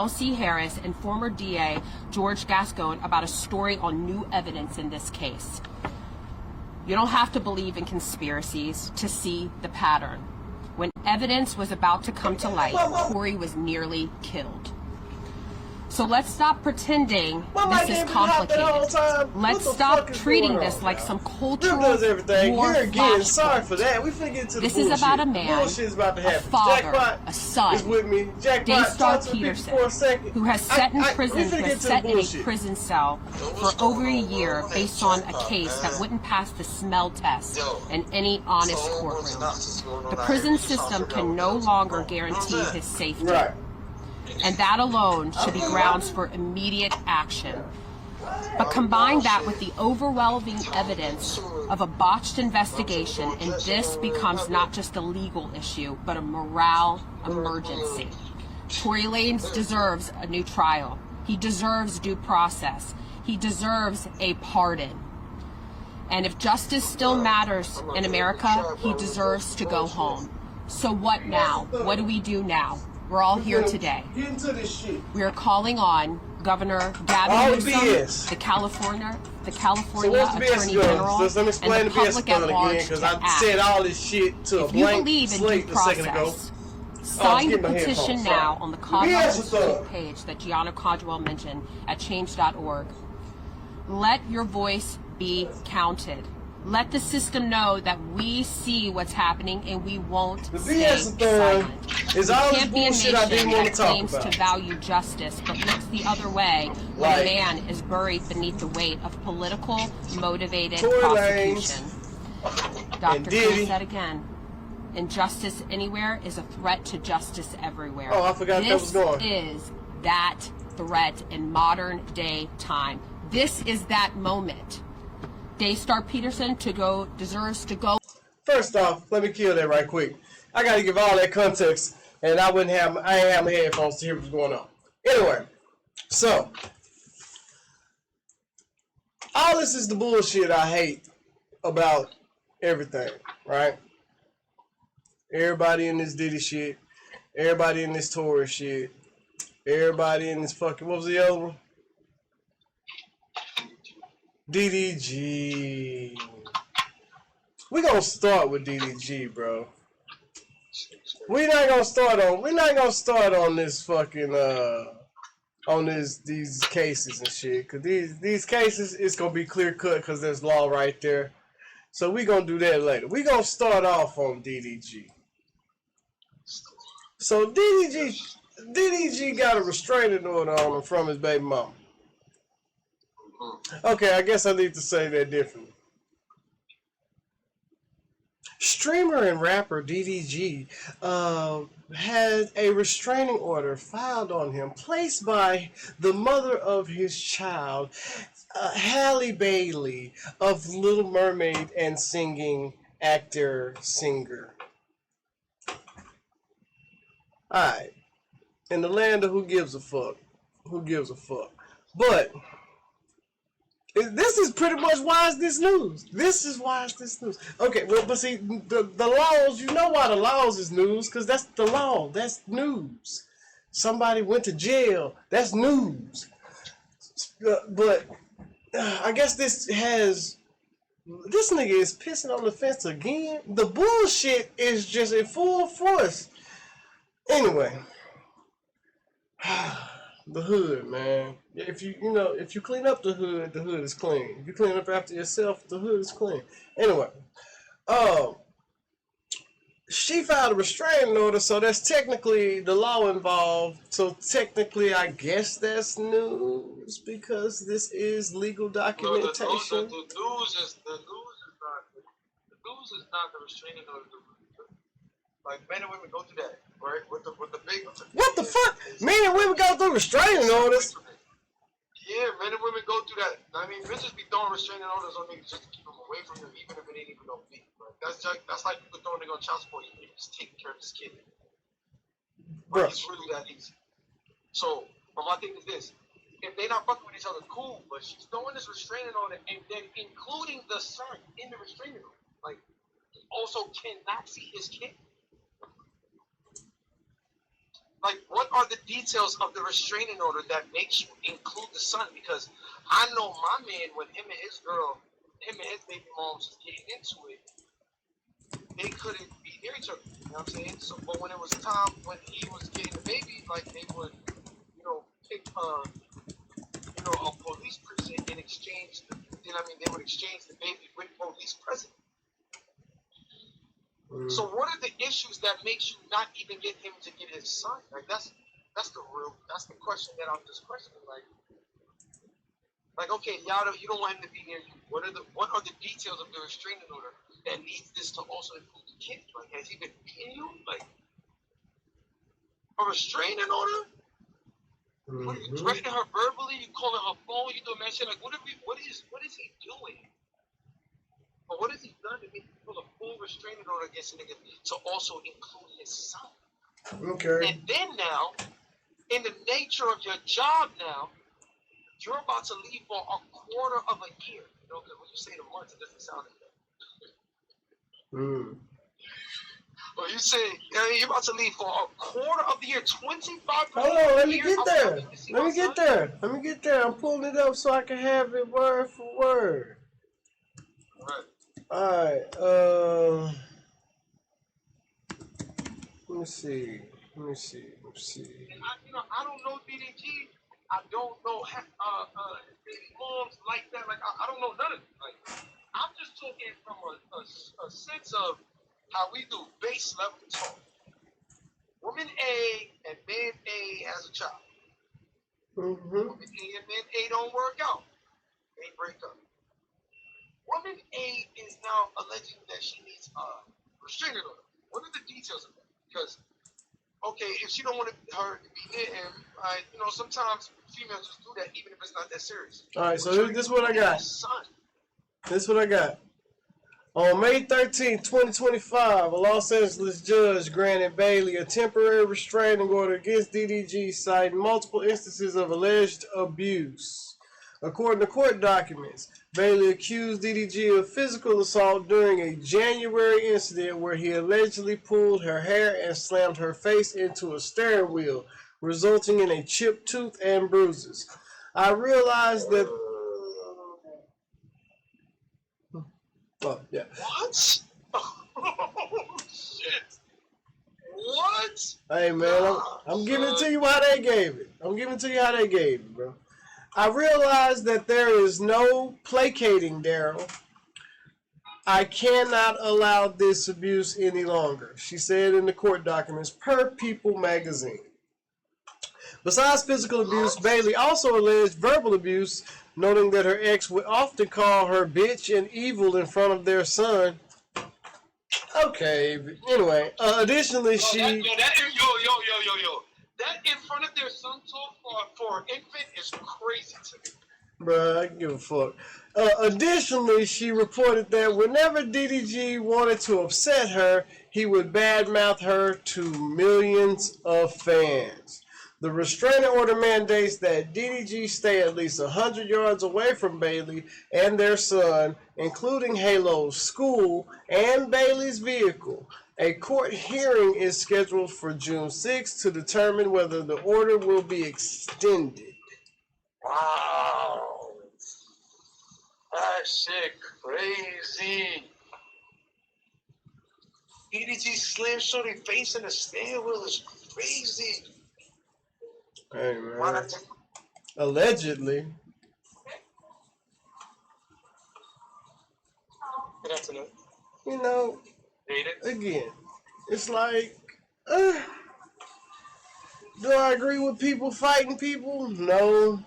Elsie Harris and former DA George Gascon about a story on new evidence in this case. You don't have to believe in conspiracies to see the pattern. When evidence was about to come to light, Tory was nearly killed. So let's stop pretending this is complicated. Let's stop treating this like some cultural war flashpoint. Sorry for that. We finna get into the This bullshit. is about a man, a father, a son, Daystar Peterson, who has sat in a prison cell for over a year based on a case that wouldn't pass the smell test in any honest courtroom. The prison system can no longer guarantee his safety. And that alone should be grounds for immediate action. But combine that with the overwhelming evidence of a botched investigation, and this becomes not just a legal issue, but a morale emergency. Tory Lanez deserves a new trial. He deserves due process. He deserves a pardon. And if justice still matters in America, he deserves to go home. So what now? What do we do now? We're all here today. We are calling on Governor Gavin Newsom, the California Attorney General, and the public at large to act. If you believe in due process, sign the petition now on the Caldwell Institute page that Gianna Caldwell mentioned at change.org. Let your voice be counted. Let the system know that we see what's happening and we won't stay silent. We can't be a nation that claims to value justice but looks the other way when a man is buried beneath the weight of political motivated prosecution. Dr. King said again, Injustice anywhere is a threat to justice everywhere. Oh, I forgot that was going. This is that threat in modern day time. This is that moment. Daystar Peterson deserves to go. First off, let me kill that right quick. I gotta give all that context, and I ain't have my headphones to hear what's going on. Anyway, so all this is the bullshit I hate about everything, right? Everybody in this Diddy shit, everybody in this Tory shit, everybody in this fucking, what was the other one? DDG. We gonna start with DDG, bro. We're not gonna start on this fucking on these cases and shit, cause these cases it's gonna be clear cut cause there's law right there. So we gonna do that later. We gonna start off on DDG. So DDG got a restraining order on him from his baby mama. Okay, I guess I need to say that differently. Streamer and rapper DDG had a restraining order filed on him, placed by the mother of his child, Halle Bailey of Little Mermaid and singing singer. Alright. In the land of who gives a fuck. Who gives a fuck. But this is pretty much why is this news. This is why is this news. Okay, well, but see, the laws, you know why the laws is news, because that's the law. That's news. Somebody went to jail. That's news. But I guess this nigga is pissing on the fence again. The bullshit is just in full force. Anyway, the hood, man. If you clean up the hood is clean. If you clean up after yourself, the hood is clean. Anyway, she filed a restraining order, so that's technically the law involved. So technically, I guess that's news because this is legal documentation. No, the news is not the restraining order. Like men and women go through that, right? With the big. What the fuck? Men and women go through restraining orders. Yeah, men and women go through that. I mean, bitches be throwing restraining orders on niggas just to keep them away from you, even if it ain't even no beat. Right? That's like people throwing nigga on child support. You just taking care of this kid. Right? It's really that easy. So, but my thing is this: if they not fucking with each other, cool. But she's throwing this restraining order, and then including the son in the restraining order. Like, he also cannot see his kid. Like, what are the details of the restraining order that makes you include the son? Because I know my man, when him and his baby moms was getting into it, they couldn't be near each other. You know what I'm saying? So, but when it was time, when he was getting the baby, like, they would, pick, a police precinct and exchange, they would exchange the baby with police present. So what are the issues that makes you not even get him to get his son? Like that's the question that I'm just questioning. Like okay, you don't want him to be near you. What are the details of the restraining order that needs this to also include the kid? Like has he been beating you? Like a restraining order? What are you threatening her verbally? You calling her phone? You doing that shit? Like what is he doing? But what has he done to make people a full restraining order against a nigga to also include his son? Okay. And then now, in the nature of your job now, you're about to leave for a quarter of a year. You know, because when you say the months, it doesn't sound like that. Well, you say you're about to leave for a quarter of the year, 25. Hold on, let me get there. I'm pulling it up so I can have it word for word. Right. Alright, let me see. And I don't know DDG. I don't know moms like that. Like I don't know none of it. Like I'm just talking from a sense of how we do base level talk. Woman A and man A has a child. Woman A and man A don't work out. They break up. Woman A is now alleging that she needs a restraining order. What are details of that. Because, okay, if she don't want her to be near him, you know, sometimes females just do that, even if it's not that serious. All right, so this is what I got. This is what I got. On May 13, 2025, a Los Angeles judge granted Bailey a temporary restraining order against DDG, citing multiple instances of alleged abuse. According to court documents, Bailey accused DDG of physical assault during a January incident where he allegedly pulled her hair and slammed her face into a steering wheel, resulting in a chipped tooth and bruises. I realized that... Oh, yeah. What? Oh, shit. What? Hey, man, I'm giving it to you how they gave it. I'm giving it to you how they gave it, bro. I realize that there is no placating Daryl. I cannot allow this abuse any longer, she said in the court documents per People magazine. Besides physical abuse, Bailey also alleged verbal abuse, noting that her ex would often call her bitch and evil in front of their son. Okay, anyway, additionally, she... That in front of their son talk for an infant is crazy to me. Bruh, I give a fuck. Additionally, she reported that whenever DDG wanted to upset her, he would badmouth her to millions of fans. The restraining order mandates that DDG stay at least 100 yards away from Bailey and their son, including Halo's school and Bailey's vehicle. A court hearing is scheduled for June 6 to determine whether the order will be extended. Wow. That shit crazy. DDG slam shorty face in the steering wheel is crazy. Hey, man. Allegedly. Good afternoon. You know, again, it's like, do I agree with people fighting people? No.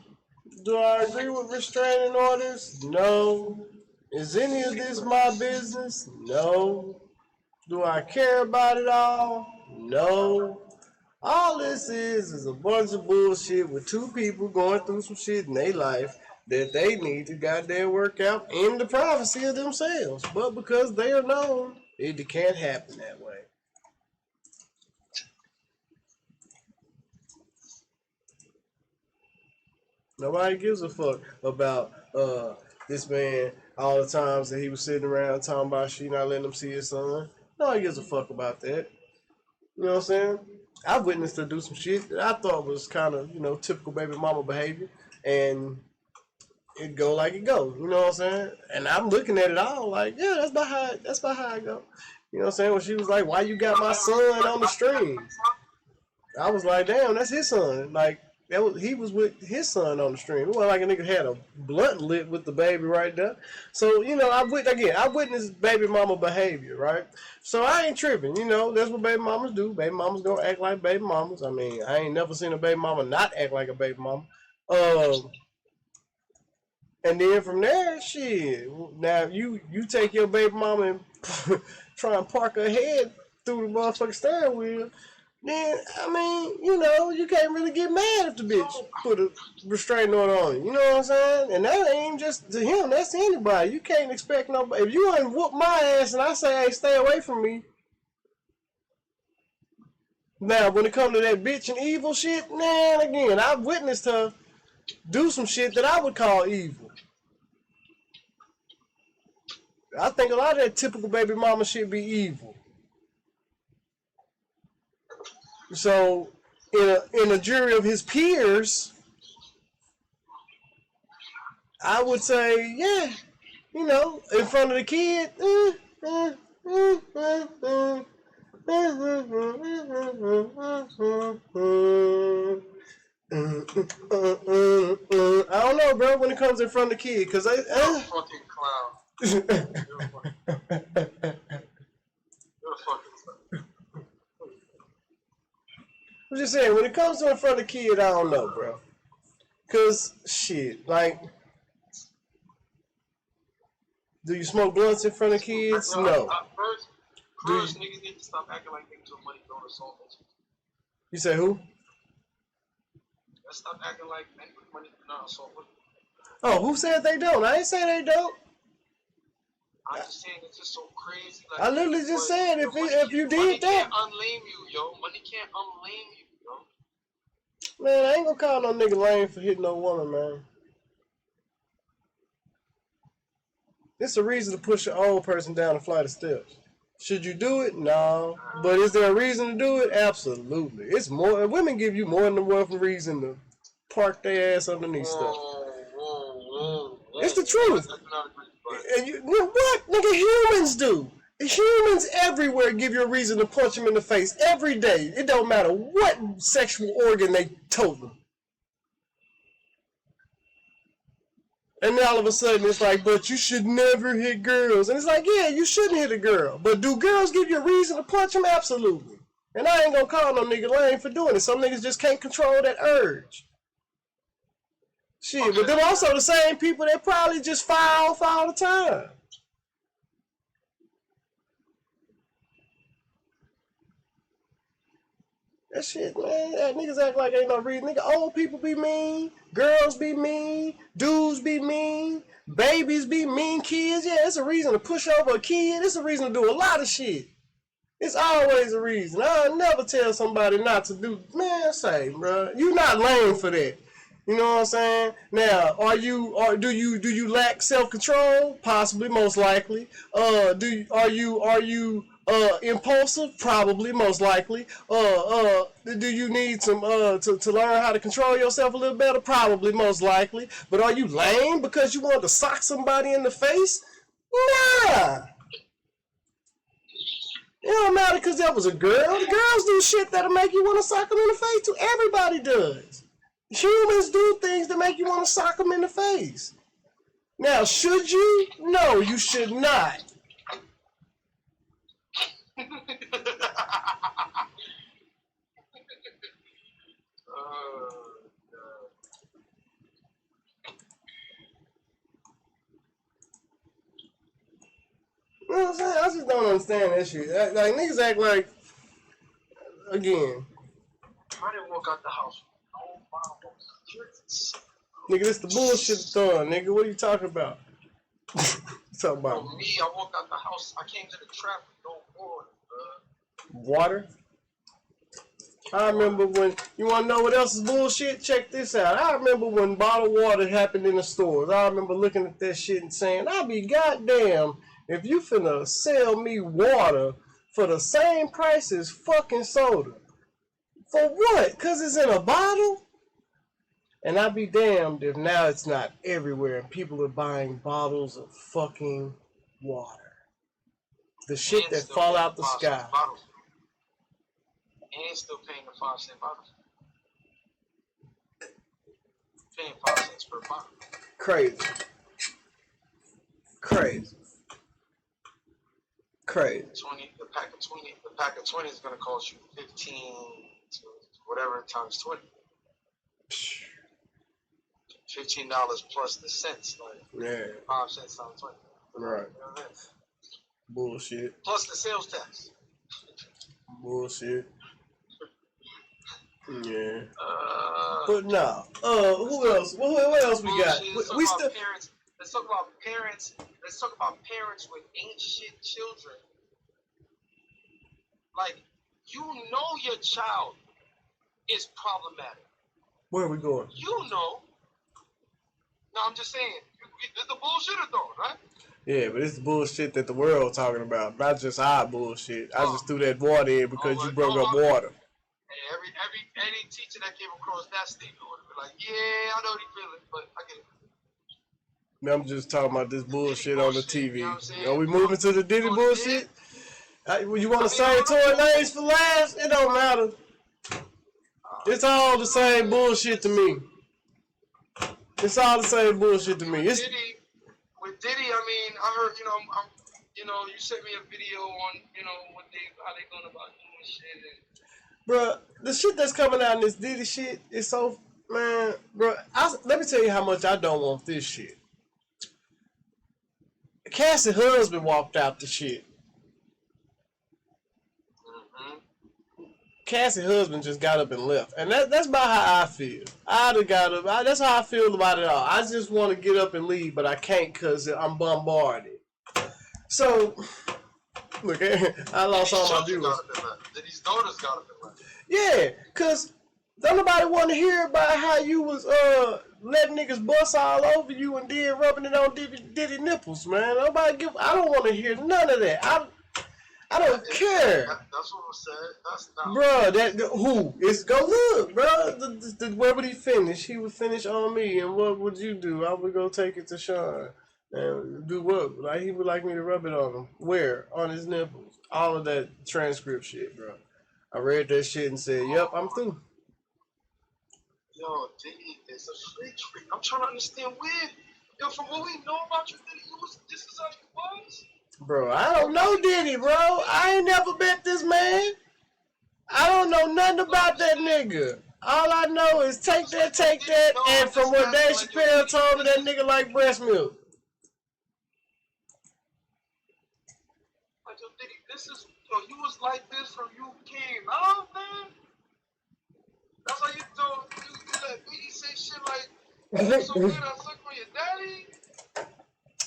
Do I agree with restraining orders? No. Is any of this my business? No. Do I care about it all? No. All this is a bunch of bullshit with two people going through some shit in their life that they need to goddamn work out in the privacy of themselves. But because they are known, it can't happen that way. Nobody gives a fuck about this man all the times that he was sitting around talking about she not letting him see his son. Nobody gives a fuck about that. You know what I'm saying? I witnessed her do some shit that I thought was kind of, you know, typical baby mama behavior. And it go like it go. You know what I'm saying? And I'm looking at it all like, yeah, that's about how I go. You know what I'm saying? When she was like, why you got my son on the stream? I was like, damn, that's his son. Like, he was with his son on the stream. It wasn't like a nigga had a blunt lit with the baby right there. So, you know, I witnessed baby mama behavior, right? So I ain't tripping, you know, that's what baby mamas do. Baby mamas gonna act like baby mamas. I mean, I ain't never seen a baby mama not act like a baby mama. And then from there, shit, now you take your baby mama and try and park her head through the motherfucking steering wheel, then, I mean, you know, you can't really get mad if the bitch put a restraining order on you. You know what I'm saying? And that ain't just to him, that's to anybody. You can't expect nobody. If you ain't whoop my ass and I say, hey, stay away from me. Now, when it comes to that bitch and evil shit, man, again, I've witnessed her do some shit that I would call evil. I think a lot of that typical baby mama shit be evil. So, in a jury of his peers, I would say, yeah, you know, in front of the kid, I don't know, bro, when it comes in front of the kid, because You're a fucking clown. You're a fucking clown. I'm just saying, when it comes to in front of the kid, I don't know, bro. Because, shit, like, do you smoke blunts in front of kids? No. First, niggas need to stop acting like niggas with money don't assault us. You say who? Let's stop acting like men with money do not assault women. Oh, who said they don't? I ain't say they don't. I'm just saying it's just so crazy. Like, I literally just said if you did money that. Can't unlame you, yo. Money can't unlame you, yo. Man, I ain't gonna call no nigga lame for hitting no woman, man. It's a reason to push an old person down a flight of steps. Should you do it? No. But is there a reason to do it? Absolutely. It's more. Women give you more than one reason to park their ass underneath stuff. Whoa. It's the truth. And you what? Nigga, humans do. Humans everywhere give you a reason to punch them in the face every day. It don't matter what sexual organ they told them. And then all of a sudden it's like, but you should never hit girls. And it's like, yeah, you shouldn't hit a girl. But do girls give you a reason to punch them? Absolutely. And I ain't gonna call no nigga lame for doing it. Some niggas just can't control that urge. Shit, okay. But them also the same people that probably just fire off all the time. That shit, man, that niggas act like ain't no reason. Nigga, old people be mean, girls be mean, dudes be mean, babies be mean, kids. Yeah, it's a reason to push over a kid. It's a reason to do a lot of shit. It's always a reason. I'll never tell somebody not to do. Man, say, bro, you not lame for that. You know what I'm saying? Now, do you lack self-control? Possibly, most likely. Are you impulsive? Probably, most likely. Do you need some to learn how to control yourself a little better? Probably, most likely. But are you lame because you want to sock somebody in the face? Nah. It don't matter because that was a girl. The girls do shit that'll make you want to sock them in the face too. Everybody does. Humans do things that make you want to sock them in the face. Now, should you? No, you should not. You know what I'm saying? I just don't understand that shit. Like, niggas act like, again. I didn't walk out the house. Nigga, this the bullshit thorn, nigga. What are you talking about? Talking about? No, me, I walked out the house. I came to the trap with no water, bro. Water? I remember when, you want to know what else is bullshit? Check this out. I remember when bottled water happened in the stores. I remember looking at that shit and saying, I'll be goddamn if you finna sell me water for the same price as fucking soda. For what? Because it's in a bottle? And I'd be damned if now it's not everywhere and people are buying bottles of fucking water. The shit that fall out the sky. And still paying the 5-cent bottles. Paying 5 cents per bottle. Crazy. Crazy. Crazy. 20, the pack of 20 is gonna cost you 15 to whatever times 20. $15 plus the cents, like yeah. 5 cents times 20. Right. You know what I mean? Bullshit. Plus the sales tax. Bullshit. Yeah. But nah. Who else? What else we got? We still. Parents. Let's talk about parents. Let's talk about parents with ain't shit children. Like, you know your child is problematic. Where are we going? You know. No, I'm just saying. It's the bullshit-a-thon, right? Yeah, but it's the bullshit that the world talking about, not just our bullshit. I just threw that water in because you brought up water. Hey, every teacher that came across that statement would be like, yeah, I know what he feeling, but I get it. Now I'm just talking about this bullshit on the TV. You know Are we moving to the Diddy bullshit? You want to say Tory names for last? It don't matter. It's all the same bullshit to me. It's all the same bullshit to me. With Diddy, I mean, I heard, you sent me a video on, how they going about doing shit. And bruh, the shit that's coming out in this Diddy shit is so, man, bruh, let me tell you how much I don't want this shit. Cassie husband walked out the shit. Cassie's husband just got up and left, and that's about how I feel. I'd have got up. That's how I feel about it all. I just want to get up and leave, but I can't because I'm bombarded. So, look, I lost all my viewers. Diddy's daughters got up and left. Yeah, because don't nobody want to hear about how you was letting niggas bust all over you and then rubbing it on Diddy nipples, man. Nobody give. I don't want to hear none of that. I don't care. That's what was said. That's not. Bruh, who? It's go look, bruh. Where would he finish? He would finish on me, and what would you do? I would go take it to Sean. And do what? Like he would like me to rub it on him. Where? On his nipples. All of that transcript shit, bro. I read that shit and said, "Yep, I'm through." Yo, Diddy is a freak. I'm trying to understand where. Yo, from what we know about you, Diddy, this is how you was. Bro, I don't know Diddy, bro. I ain't never met this man. I don't know nothing about that nigga. All I know is take that, and from what Dave Chappelle told me, that nigga like breast milk. Like, yo, Diddy, you was like this from you came out, man. That's how you told you let Biggie say shit like, "I'm so good, I suck on your daddy."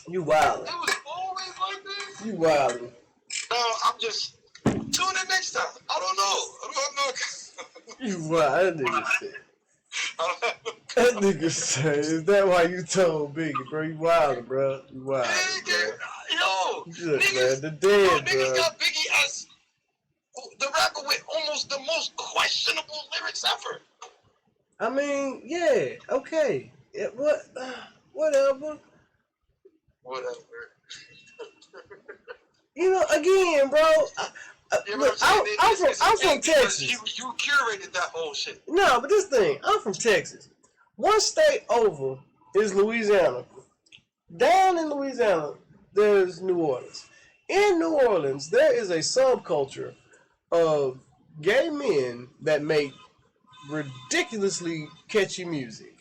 You wild. It was always like this. You wild. No, I'm just tune in next time. I don't know. You wild. That nigga say, is that why you told Biggie, bro? You wild, bro. You wild. Yo, good, niggas, man. The dead, niggas got Biggie as the rapper with almost the most questionable lyrics ever. I mean, yeah, okay. Whatever. You know, again, bro. I'm from Texas. You curated that whole shit. No, but this thing, I'm from Texas. One state over is Louisiana. Down in Louisiana, there's New Orleans. In New Orleans, there is a subculture of gay men that make ridiculously catchy music.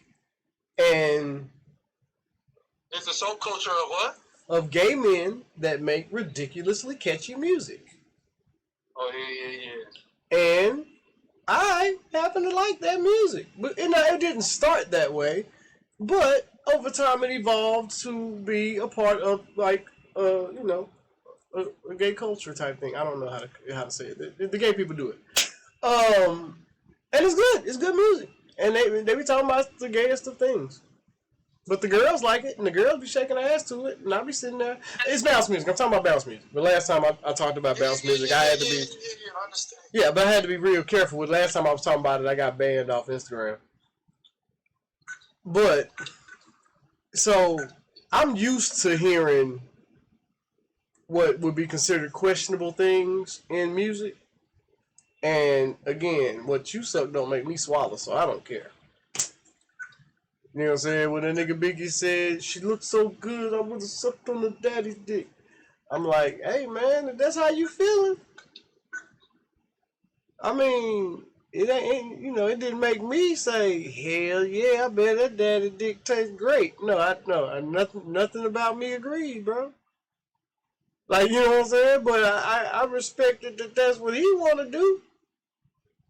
And it's a subculture of what? Of gay men that make ridiculously catchy music. Oh, yeah. And I happen to like that music. But it didn't start that way. But over time it evolved to be a part of, like, a gay culture type thing. I don't know how to say it. The gay people do it. And it's good. It's good music. And they be talking about the gayest of things. But the girls like it, and the girls be shaking their ass to it, and I be sitting there. It's bounce music. I'm talking about bounce music. But last time I talked about bounce music, I had to be... I understand. Yeah, but I had to be real careful with last time I was talking about it, I got banned off Instagram. But, so, I'm used to hearing what would be considered questionable things in music. And, again, what you suck don't make me swallow, so I don't care. You know what I'm saying? When that nigga Biggie said, "She looked so good, I would have sucked on the daddy's dick." I'm like, hey, man, if that's how you feeling, I mean, it ain't, it didn't make me say, hell yeah, I bet that daddy dick tastes great. No, nothing about me agreed, bro. Like, you know what I'm saying? But I respected that that's what he want to do.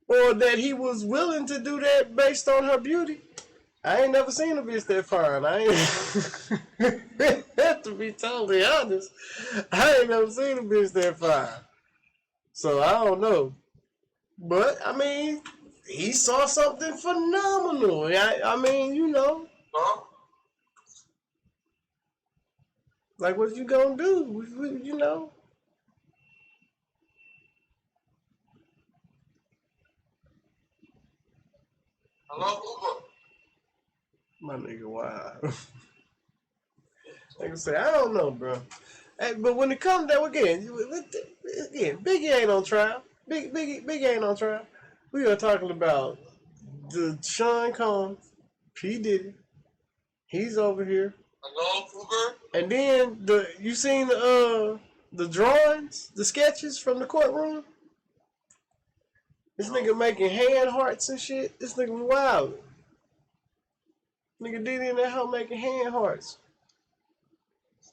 Or that he was willing to do that based on her beauty. I ain't never seen a bitch that fine. To be totally honest, I ain't never seen a bitch that fine. So I don't know. But, I mean, he saw something phenomenal. I mean, like, what you gonna do? Hello, Uber. My nigga, wow. Like I say, I don't know, bro. Hey, but when it comes down again, Biggie ain't on trial. Biggie ain't on trial. We are talking about the Sean Combs, P. Diddy. He's over here. Hello, Uber. And then you seen the drawings, the sketches from the courtroom? This nigga making hand hearts and shit. This nigga wild. Nigga Diddy in that hoe making hand hearts.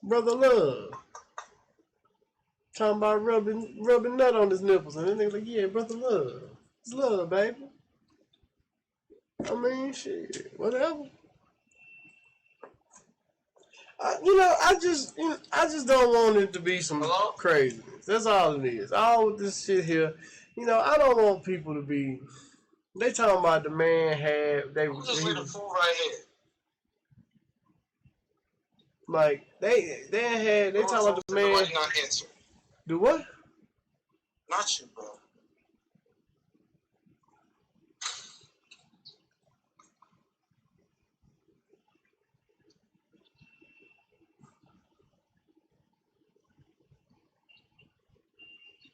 Brother Love. Talking about rubbing nut on his nipples. And then nigga like, yeah, Brother Love. It's love, baby. I mean, shit, whatever. I just don't want it to be some craziness. That's all it is. All with this shit here, I don't want people to be. They talking about the man had. They just leave the fool right here. Like they talking about the man. Not answer. Do what? Not you, bro.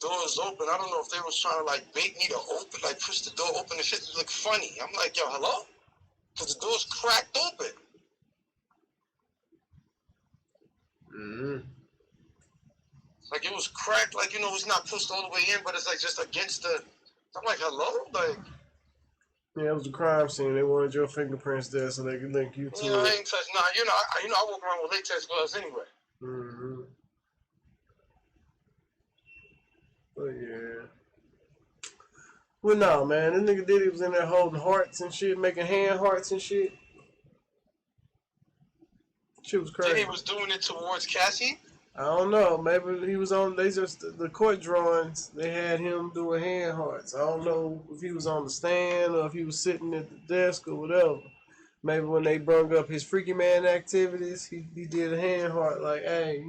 Door is open. I don't know if they was trying to like bait me to open, like push the door open. The shit look funny. I'm like, yo, hello? Because the door's cracked open. Like it was cracked, like it's not pushed all the way in, but it's like just against the. I'm like, hello, like. Yeah, it was a crime scene. They wanted your fingerprints there so they could link you to it. I ain't touched. Nah, I walk around with latex gloves anyway. But yeah. Well, no, man. This nigga Diddy was in there holding hearts and shit, making hand hearts and shit. Shit was crazy. Diddy was doing it towards Cassie? I don't know. Maybe he was on. The court drawings. They had him doing hand hearts. I don't know if he was on the stand or if he was sitting at the desk or whatever. Maybe when they brung up his freaky man activities, he did a hand heart like, hey,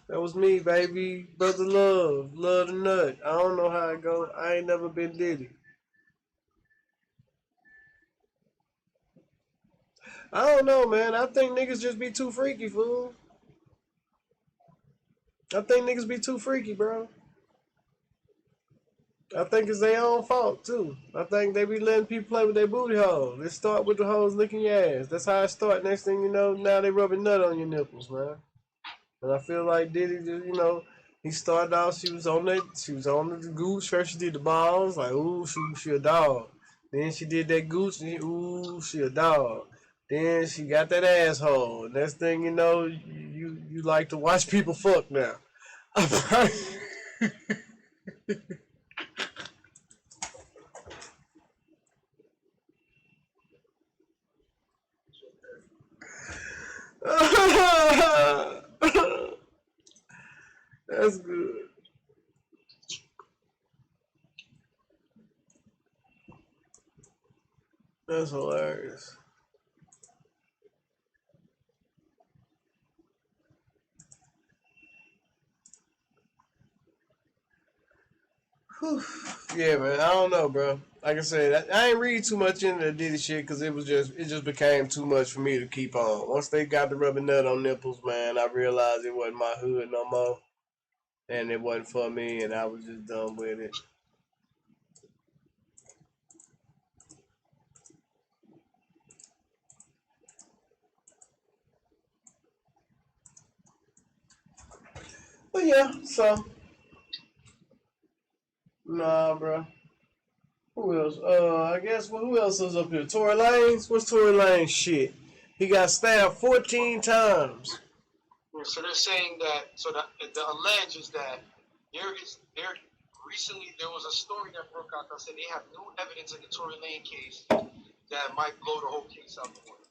that was me, baby, brother love the nut. I don't know how it go. I ain't never been Diddy. I don't know, man. I think niggas just be too freaky, fool. I think niggas be too freaky, bro. I think it's their own fault, too. I think they be letting people play with their booty hole. They start with the hoes licking your ass. That's how it start. Next thing you know, now they rubbing nut on your nipples, man. And I feel like Diddy just, he started off, she was on the gooch. First she did the balls, like, ooh, she a dog. Then she did that gooch, and ooh, she a dog. Then she got that asshole. And next thing you know, you like to watch people fuck now. That's good. That's hilarious. Whew. Yeah, man. I don't know, bro. Like I said, I ain't read too much into the Diddy shit because it just became too much for me to keep on. Once they got the rubbing nut on nipples, man, I realized it wasn't my hood no more, and it wasn't for me, and I was just done with it. But yeah, so nah, bro. Who else? I guess who else is up here? Tory Lanez? What's Tory Lanez shit? He got stabbed 14 times. So they're saying that. So the allege is that recently there was a story that broke out that said they have new evidence in the Tory Lanez case that might blow the whole case out the water.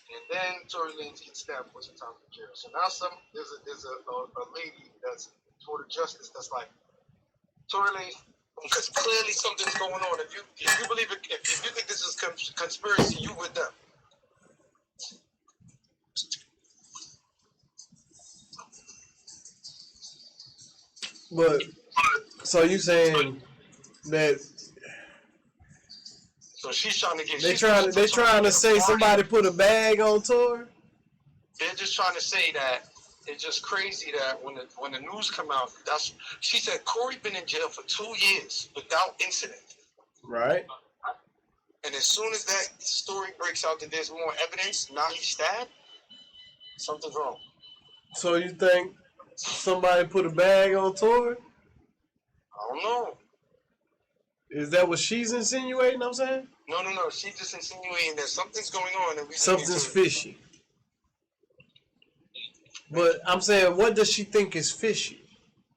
And then Tory Lanez gets stabbed 14 times in jail. So now there's a lady that's for the justice that's like, Tory Lanez, because clearly something's going on. If you believe it, if you think this is conspiracy, you with them. But so you saying that? So she's trying to get. They trying to say somebody put a bag on Tory. They're just trying to say that. It's just crazy that when the news come out, she said Corey been in jail for 2 years without incident. Right. And as soon as that story breaks out that there's more evidence, now he's stabbed, something's wrong. So you think somebody put a bag on Tory? I don't know. Is that what she's insinuating, I'm saying? No. She's just insinuating that something's going on. And something's fishy. But I'm saying, what does she think is fishy?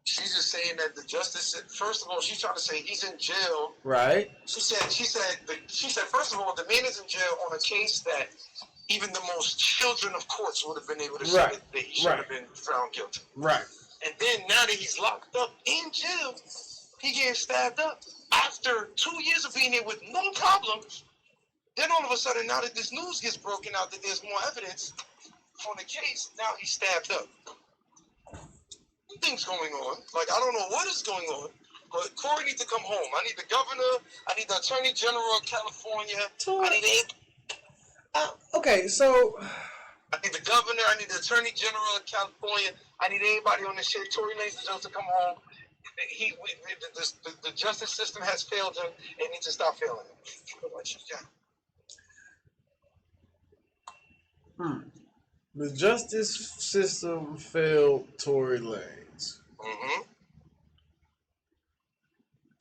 She's just saying that the justice. First of all, she's trying to say he's in jail. Right. She said. First of all, the man is in jail on a case that even the most children of courts would have been able to say that he should have been found guilty. Right. And then now that he's locked up in jail, he getting stabbed up after 2 years of being there with no problems. Then all of a sudden, now that this news gets broken out that there's more evidence on the case, now he's stabbed up. Things going on. Like, I don't know what is going on, but Tory needs to come home. I need the governor. I need the attorney general of California. I need okay, so I need the governor. I need the attorney general of California. I need anybody on this shit. Tory Lanez deserves to come home. The justice system has failed him. It needs to stop failing him. The justice system failed Tory Lanez.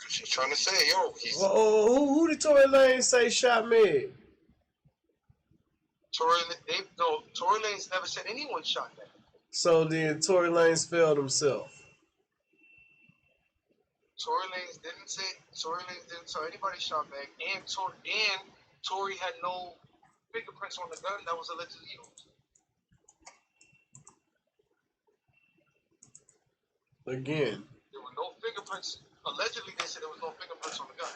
She's trying to say, yo, who did Tory Lanez say shot Meg? Tory Lanez never said anyone shot Meg. So then Tory Lanez failed himself. Tory Lanez didn't say anybody shot Meg, and Tory had no fingerprints on the gun that was allegedly used. Again. There were no fingerprints. Allegedly, they said there was no fingerprints on the gun.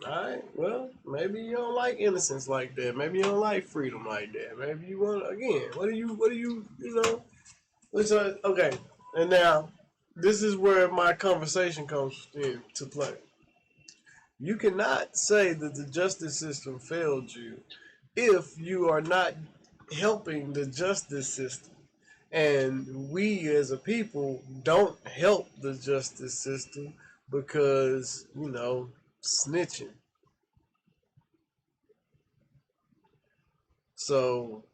Alright, well, maybe you don't like innocence like that. Maybe you don't like freedom like that. Maybe you want, again, what do you know? Okay, and now, this is where my conversation comes into play. You cannot say that the justice system failed you if you are not helping the justice system. And we as a people don't help the justice system because, snitching. So,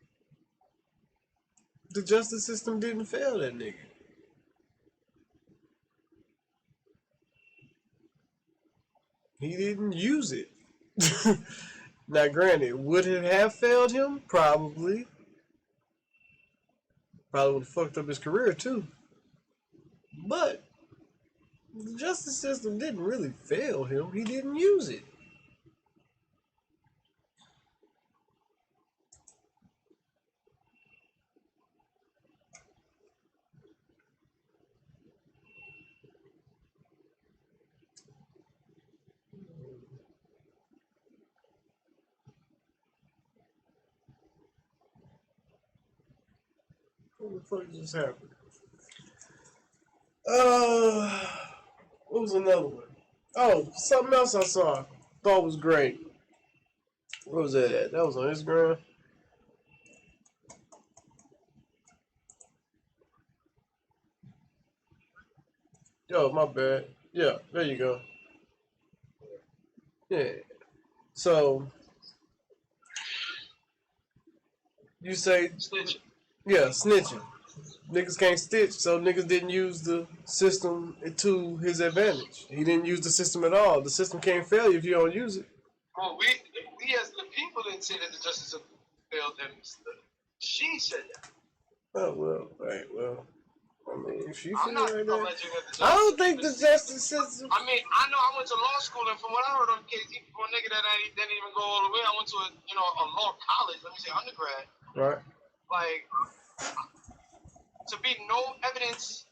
the justice system didn't fail that nigga. He didn't use it. Now, granted, would it have failed him? Probably. Probably would have fucked up his career, too. But the justice system didn't really fail him. He didn't use it. What the fuck just happened? What was another one? Oh, something else I saw. Thought was great. Where was that at? That was on Instagram. Yo, my bad. Yeah, there you go. Yeah. So, you say... Snitching. Yeah, snitching. Niggas can't stitch, so niggas didn't use the system to his advantage. He didn't use the system at all. The system can't fail you if you don't use it. Well, we as the people didn't say that the justice system failed him. She said that. Oh, well, right, well. I mean, if she I'm not feel like alleging that. that the justice I don't think the justice system... I mean, I know I went to law school, and from what I heard on case, for a nigga that didn't even go all the way, I went to a law college, let me say undergrad. Right. Like, to be no evidence,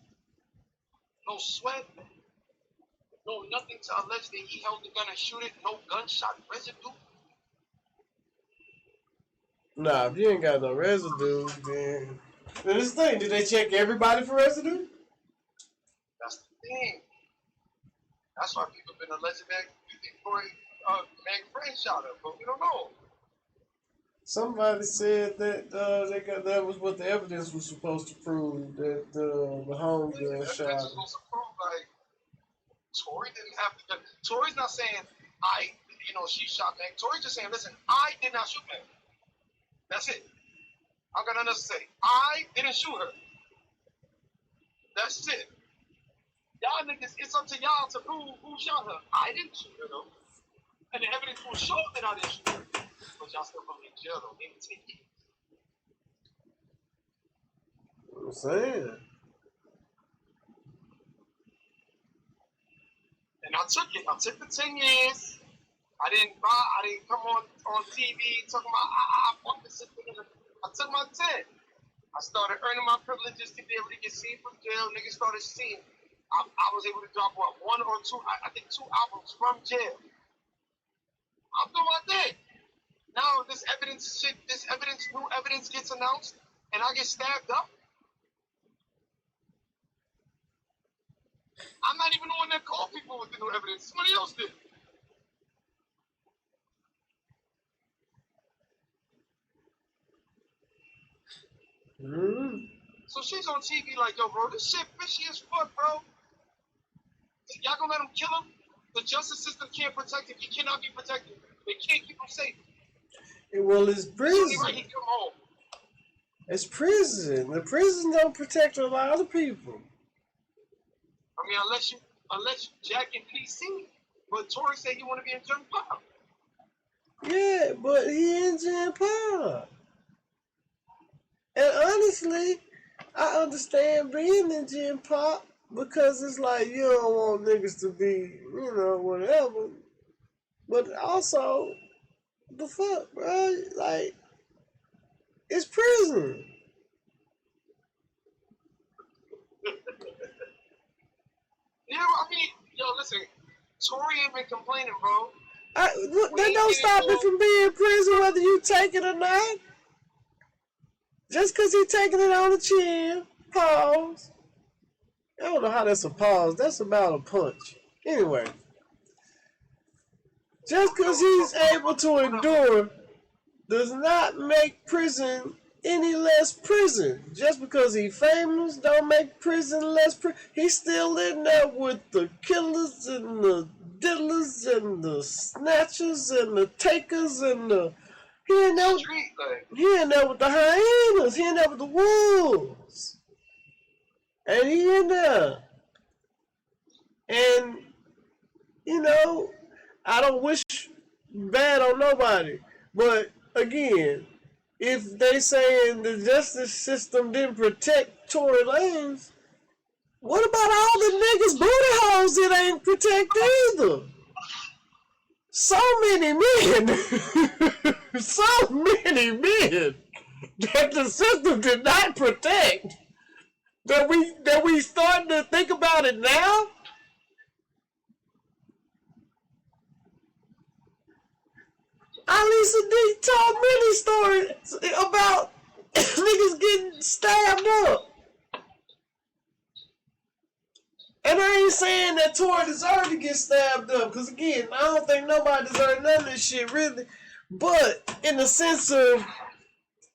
no sweat, no nothing to allege that he held the gun and shoot it, no gunshot residue. Nah, if you ain't got no residue, then... Now, this thing, did they check everybody for residue? That's the thing. That's why people have been alleging that Tory Meg friend shot her, but we don't know. Somebody said that that was what the evidence was supposed to prove, that the home gun shot her. Supposed to prove, like, Tory didn't have the gun. Tory's not saying she shot Meg. Tory's just saying, listen, I did not shoot Meg. That's it. I got nothing else to say. I didn't shoot her. That's it. Y'all niggas, it's up to y'all to prove who shot her. I didn't shoot her, though. And the evidence will show that I didn't shoot her. But y'all still put me in jail, though. They didn't take it. I'm saying. I took it. I took the 10 years. I didn't come on TV talking about I fuck the system. I took my 10. I started earning my privileges to be able to get seen from jail. Niggas started seeing. I was able to drop one or two, I think 2 albums from jail. I'm doing my thing. Now new evidence gets announced, and I get stabbed up. I'm not even the one that called people with the new evidence. Somebody else did. So she's on TV like, yo, bro, this shit fishy as fuck, bro. Y'all gonna let him kill him? The justice system can't protect him. He cannot be protected. They can't keep him safe. Well, it's prison. Right, he come home. It's prison. The prison don't protect a lot of people. I mean, unless you jack in PC. But Tory said you want to be in Gen Pop. Yeah, but he in Gen Pop. And honestly, I understand being in Gen Pop because it's like you don't want niggas to be, whatever. But also, the fuck, bro? Like, it's prison. Yeah, I mean, yo, listen, Tory ain't been complaining, bro. That don't stop it from being in prison whether you take it or not. Just because he taking it on the chin, pause. I don't know how that's a pause. That's about a punch. Anyway. Just because he's able to endure does not make prison any less prison. Just because he's famous don't make prison less prison. He's still in there with the killers and the diddlers and the snatchers and the takers and the... He in there with the hyenas. He in there with the wolves. And he in there. And, I don't wish bad on nobody. But, again, if they saying the justice system didn't protect Tory Lanez, what about all the niggas booty holes it ain't protect either? So many men. So many men that the system did not protect that we starting to think about it now. Lisa D told many stories about niggas getting stabbed up. And I ain't saying that Tory deserved to get stabbed up, because again, I don't think nobody deserved none of this shit, really. But in the sense of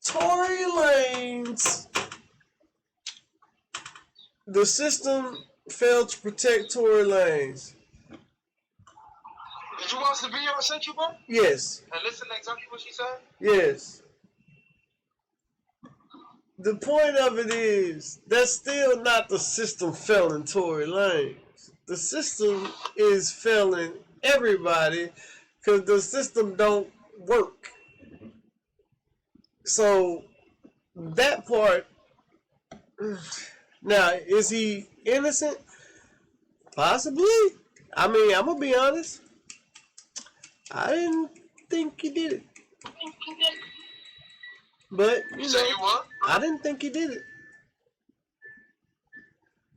Tory Lanez, the system failed to protect Tory Lanez. Did you watch the video I sent you, bro? Yes. And listen to exactly what she said? Yes. The point of it is, that's still not the system failing Tory Lanez. The system is failing everybody because the system don't work. So, that part... Now, is he innocent? Possibly. I mean, I'm going to be honest. I didn't think he did it. But, I didn't think he did it.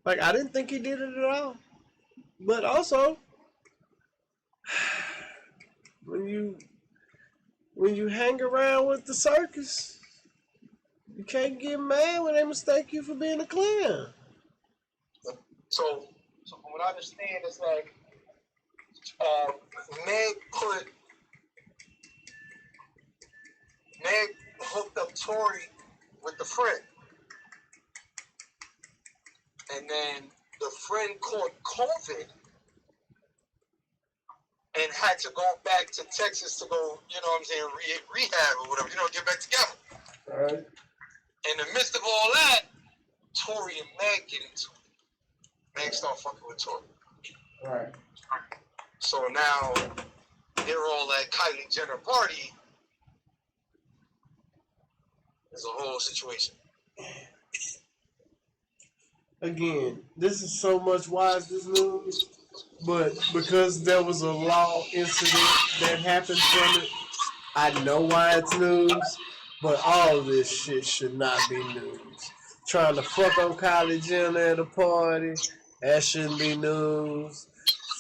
Like, I didn't think he did it at all. But also, when you hang around with the circus, you can't get mad when they mistake you for being a clown. So from what I understand, it's like Meg hooked up Tory with the friend. And then the friend caught COVID and had to go back to Texas to go, rehab or whatever, get back together. All right. In the midst of all that, Tory and Meg get into it. Meg start fucking with Tory. All right. So now they're all at Kylie Jenner party. There's a whole situation. Again, this is so much. Why is this news? But because there was a law incident that happened from it, I know why it's news. But all this shit should not be news. Trying to fuck on Kylie Jenner at a party, that shouldn't be news.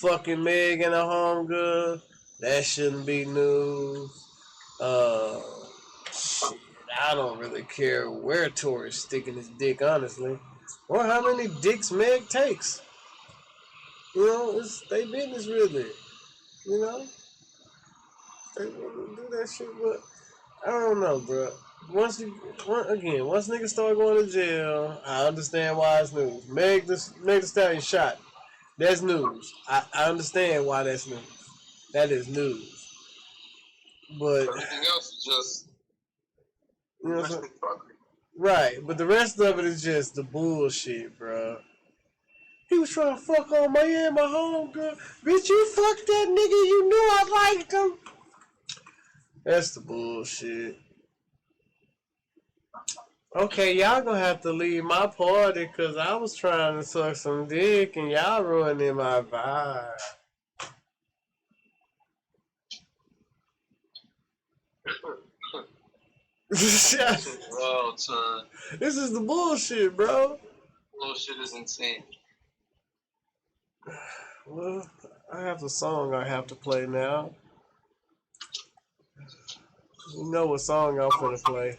Fucking Meg and her homegirl, that shouldn't be news. Shit, I don't really care where Tory's sticking his dick, honestly, or how many dicks Meg takes. You know, it's they business, really. You know, they want to do that shit, but I don't know, bro. Once niggas start going to jail, I understand why it's news. Meg the Stallion shot. That's news. I understand why that's news. That is news. But everything else is just, you know what I'm saying? Right, but the rest of it is just the bullshit, bro. He was trying to fuck on my homegirl. Bitch, you fucked that nigga. You knew I liked him. That's the bullshit. Okay, y'all gonna have to leave my party because I was trying to suck some dick and y'all ruining my vibe. Well, son. This is the bullshit, bro. Bullshit is insane. Well, I have the song I have to play now. You know what song I'm gonna play.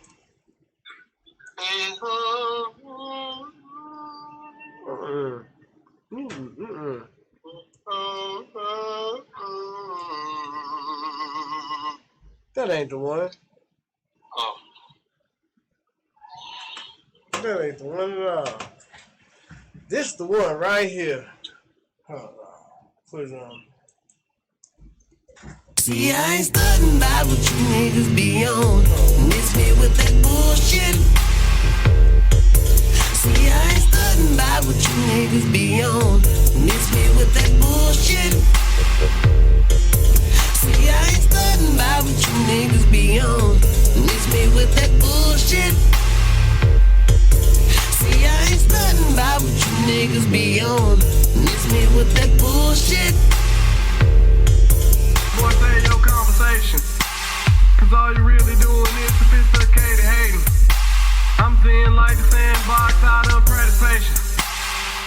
That ain't the one. Oh. That ain't the one at all. This the one right here. Hold on. Put it on. See, I ain't studying about what you niggas be on. Miss me with that bullshit. See, I ain't studying about what you niggas be on. Miss me with that bullshit. See, I ain't studying about what you niggas be on. Miss me with that bullshit. See, I ain't studying about what you niggas be on. Miss me with that bullshit. Boy, say your conversation, cause all you really doing is sophisticated hating. I'm seeing like the sandbox out of participation.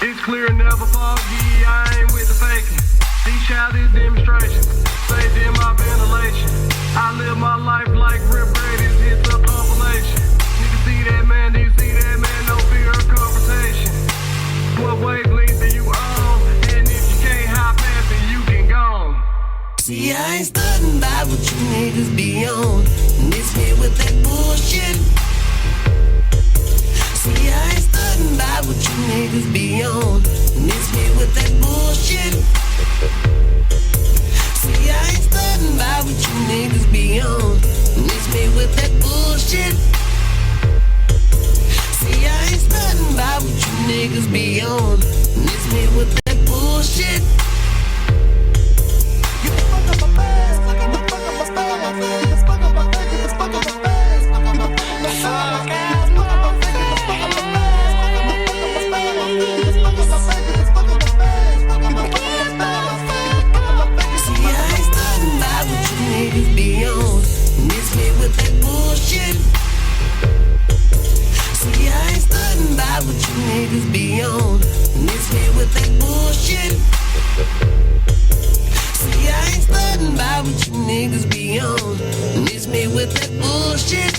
It's clear, never foggy, I ain't with the faking. These childish demonstrations, saved in my ventilation. I live my life like Rip Brady's hits a compilation. Nigga see that man, do you see that man? No fear of confrontation. What wavelength are you on? And if you can't hop past it, you can go. See, I ain't studying about what you niggas be on. Miss me with that bullshit. See, I ain't studying about what you niggas be on. Miss me with that bullshit. See, I ain't studying about what you niggas be on. Miss me with that bullshit. See, I ain't studying about what you niggas be on. Miss me with that bullshit. Niggas be on, miss me with that bullshit. See, I ain't studying about what you niggas be on, miss me with that bullshit.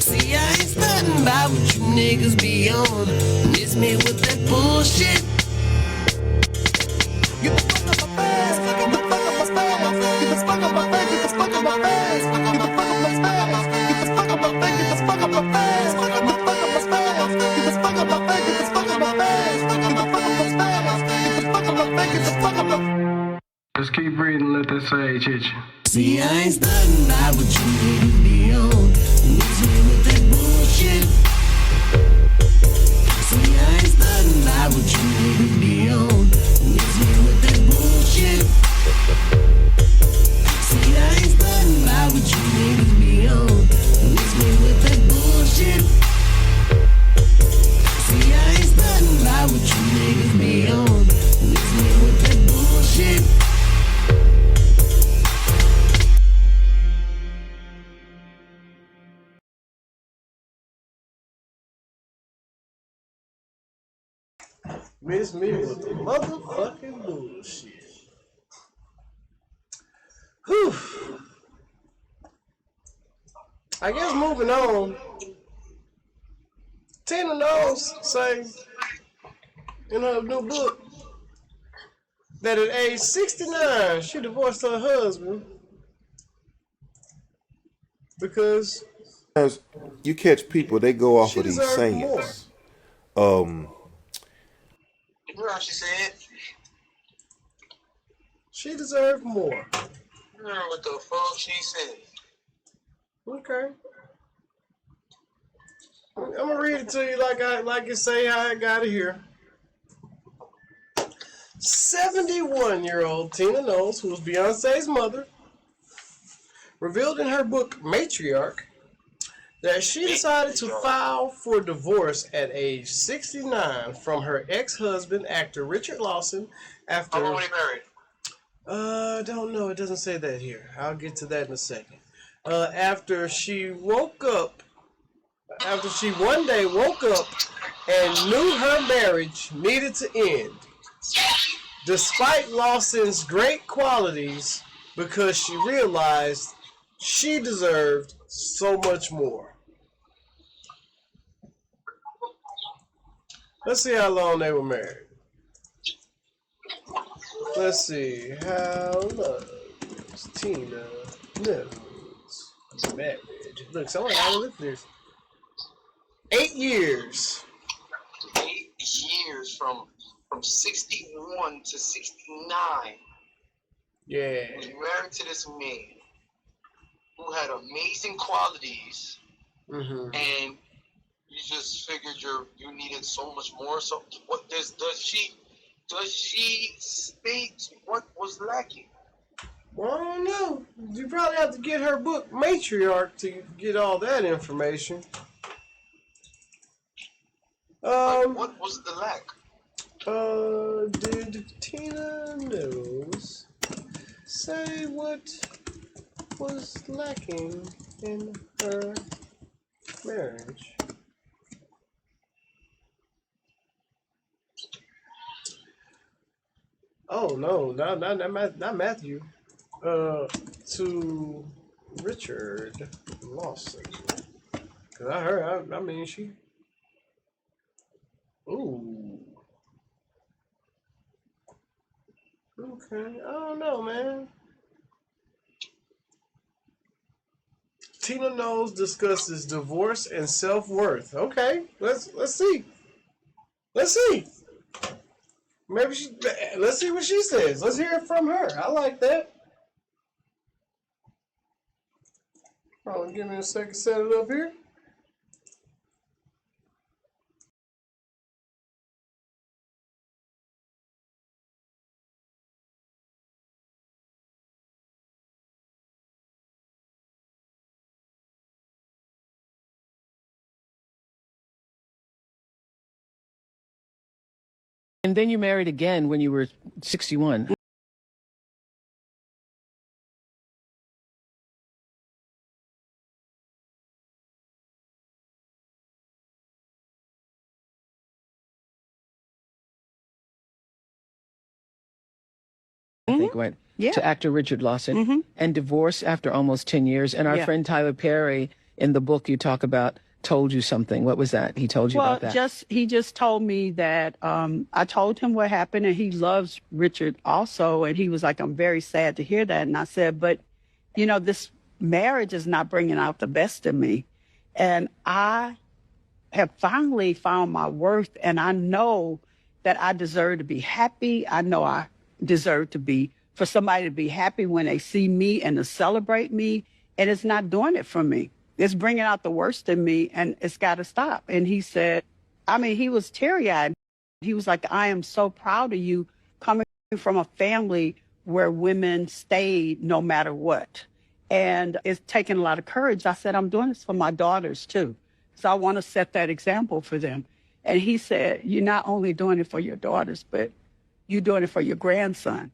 See, I ain't studying about what you niggas be on, miss me with that bullshit. Get the fuck up my face, get the fuck up my style, get the fuck up my face, get the fuck up my face, fuck up my style, get the fuck up my face, get the fuck up my face, fuck up my style, get the fuck up my face, get the fuck up my face, fuck up my style, get the fuck up my face, get the fuck up my. Just keep breathing, let that sage hit you. See, I ain't studying about what you niggas be on, miss me with that bullshit. See, I ain't studying about what you niggas be on, miss me with that bullshit. See, I ain't studying about what you niggas be on, miss me with that bullshit. See, I ain't studying about what you niggas be on, Miss me with the motherfucking bullshit. Whew. I guess moving on. Tina Knowles say in her new book that at age 69 she divorced her husband because you catch people, they go off she of these deserved more. sayings. You know how she said? She deserved more. You know what the fuck she said? Okay. I'm gonna read it to you like you say how I got it here. 71-year-old Tina Knowles, who was Beyonce's mother, revealed in her book Matriarch that she decided to file for divorce at age 69 from her ex-husband, actor Richard Lawson, after... How long were they married? I don't know. It doesn't say that here. I'll get to that in a second. After she one day woke up and knew her marriage needed to end, despite Lawson's great qualities, because she realized she deserved so much more. Let's see how long they were married. Let's see. How long is Tina Knowles married? Look, someone had to look at this. 8 years. 8 years from 61 to 69. Yeah. She was married to this man who had amazing qualities, and you just figured you needed so much more. So what does she state what was lacking? Well, I don't know. You probably have to get her book Matriarch to get all that information. What was the lack? Did Tina Knowles say what was lacking in her marriage? Oh no, not Matthew. To Richard Lawson. Cause I heard. I mean, she. Ooh. Okay, I don't know, man. Tina Knowles discusses divorce and self-worth. Okay, let's see. Let's see. Maybe let's see what she says. Let's hear it from her. I like that. Oh, give me a second, set it up here. And then you married again when you were 61. I think went to actor Richard Lawson and divorced after almost 10 years. And our friend Tyler Perry, in the book you talk about, told you something. What was that? He told you about that? He just told me that I told him what happened, and he loves Richard also. And he was like, I'm very sad to hear that. And I said, but, you know, this marriage is not bringing out the best in me. And I have finally found my worth, and I know that I deserve to be happy. I know I deserve for somebody to be happy when they see me and to celebrate me. And it's not doing it for me. It's bringing out the worst in me, and it's got to stop. And he said, I mean, he was teary-eyed. He was like, I am so proud of you coming from a family where women stayed no matter what. And it's taken a lot of courage. I said, I'm doing this for my daughters, too. So I want to set that example for them. And he said, you're not only doing it for your daughters, but you're doing it for your grandson.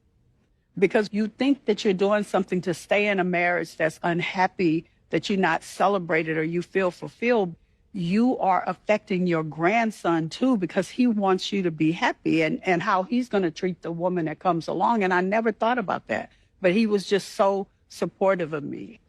Because you think that you're doing something to stay in a marriage that's unhappy, that you're not celebrated or you feel fulfilled, you are affecting your grandson too, because he wants you to be happy and how he's going to treat the woman that comes along. And I never thought about that, but he was just so supportive of me.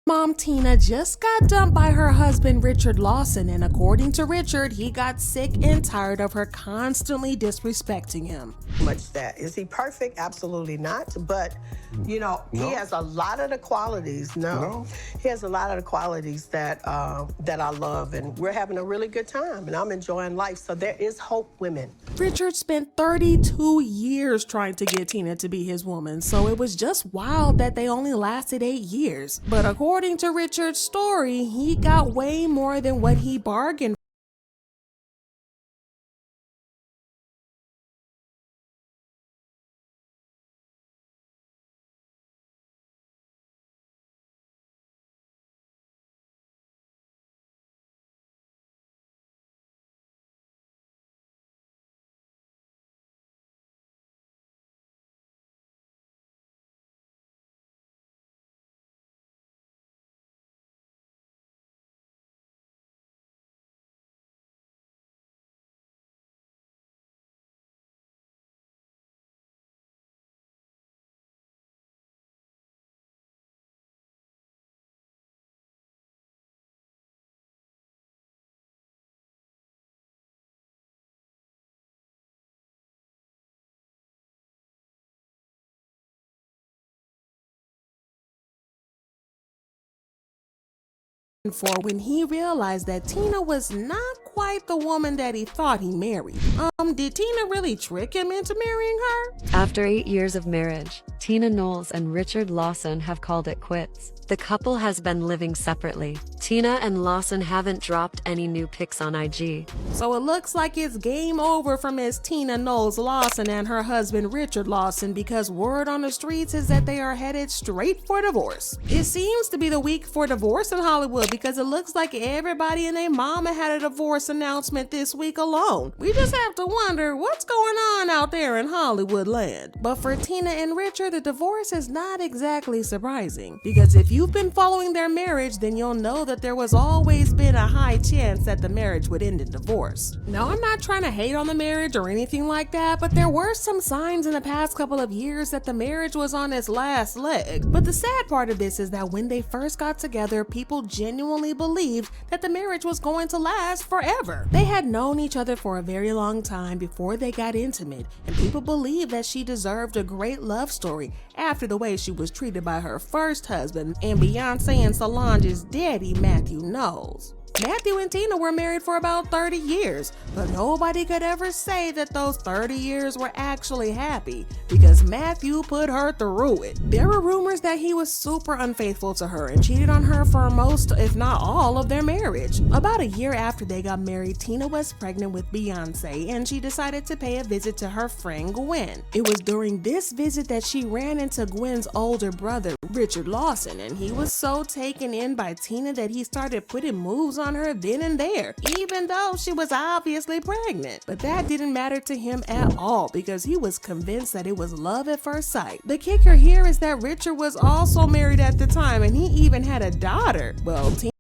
Mom Tina just got dumped by her husband Richard Lawson, and according to Richard, he got sick and tired of her constantly disrespecting him. Much that. Is he perfect? Absolutely not. But, you know, he has a lot of the qualities. He has a lot of the qualities that that I love, and we're having a really good time, and I'm enjoying life. So there is hope, women. Richard spent 32 years trying to get Tina to be his woman, so it was just wild that they only lasted 8 years. But according to Richard's story, he got way more than what he bargained for when he realized that Tina was not quite the woman that he thought he married. Did Tina really trick him into marrying her? After 8 years of marriage, Tina Knowles and Richard Lawson have called it quits. The couple has been living separately. Tina and Lawson haven't dropped any new pics on IG. So it looks like it's game over for Miss Tina Knowles Lawson and her husband Richard Lawson, because word on the streets is that they are headed straight for divorce. It seems to be the week for divorce in Hollywood, because it looks like everybody and their mama had a divorce announcement this week alone. We just have to wonder what's going on out there in Hollywood land. But for Tina and Richard, the divorce is not exactly surprising, because if you've been following their marriage, then you'll know that there was always been a high chance that the marriage would end in divorce. Now, I'm not trying to hate on the marriage or anything like that, but there were some signs in the past couple of years that the marriage was on its last leg. But the sad part of this is that when they first got together, people genuinely believed that the marriage was going to last forever. They had known each other for a very long time before they got intimate, and people believed that she deserved a great love story after the way she was treated by her first husband and Beyonce and Solange's daddy, Matthew Knowles. Matthew and Tina were married for about 30 years, but nobody could ever say that those 30 years were actually happy, because Matthew put her through it. There were rumors that he was super unfaithful to her and cheated on her for most, if not all, of their marriage. About a year after they got married, Tina was pregnant with Beyonce, and she decided to pay a visit to her friend Gwen. It was during this visit that she ran into Gwen's older brother, Richard Lawson, and he was so taken in by Tina that he started putting moves on her then and there, even though she was obviously pregnant. But that didn't matter to him at all, because he was convinced that it was love at first sight. The kicker here is that Richard was also married at the time, and he even had a daughter. Well, Tina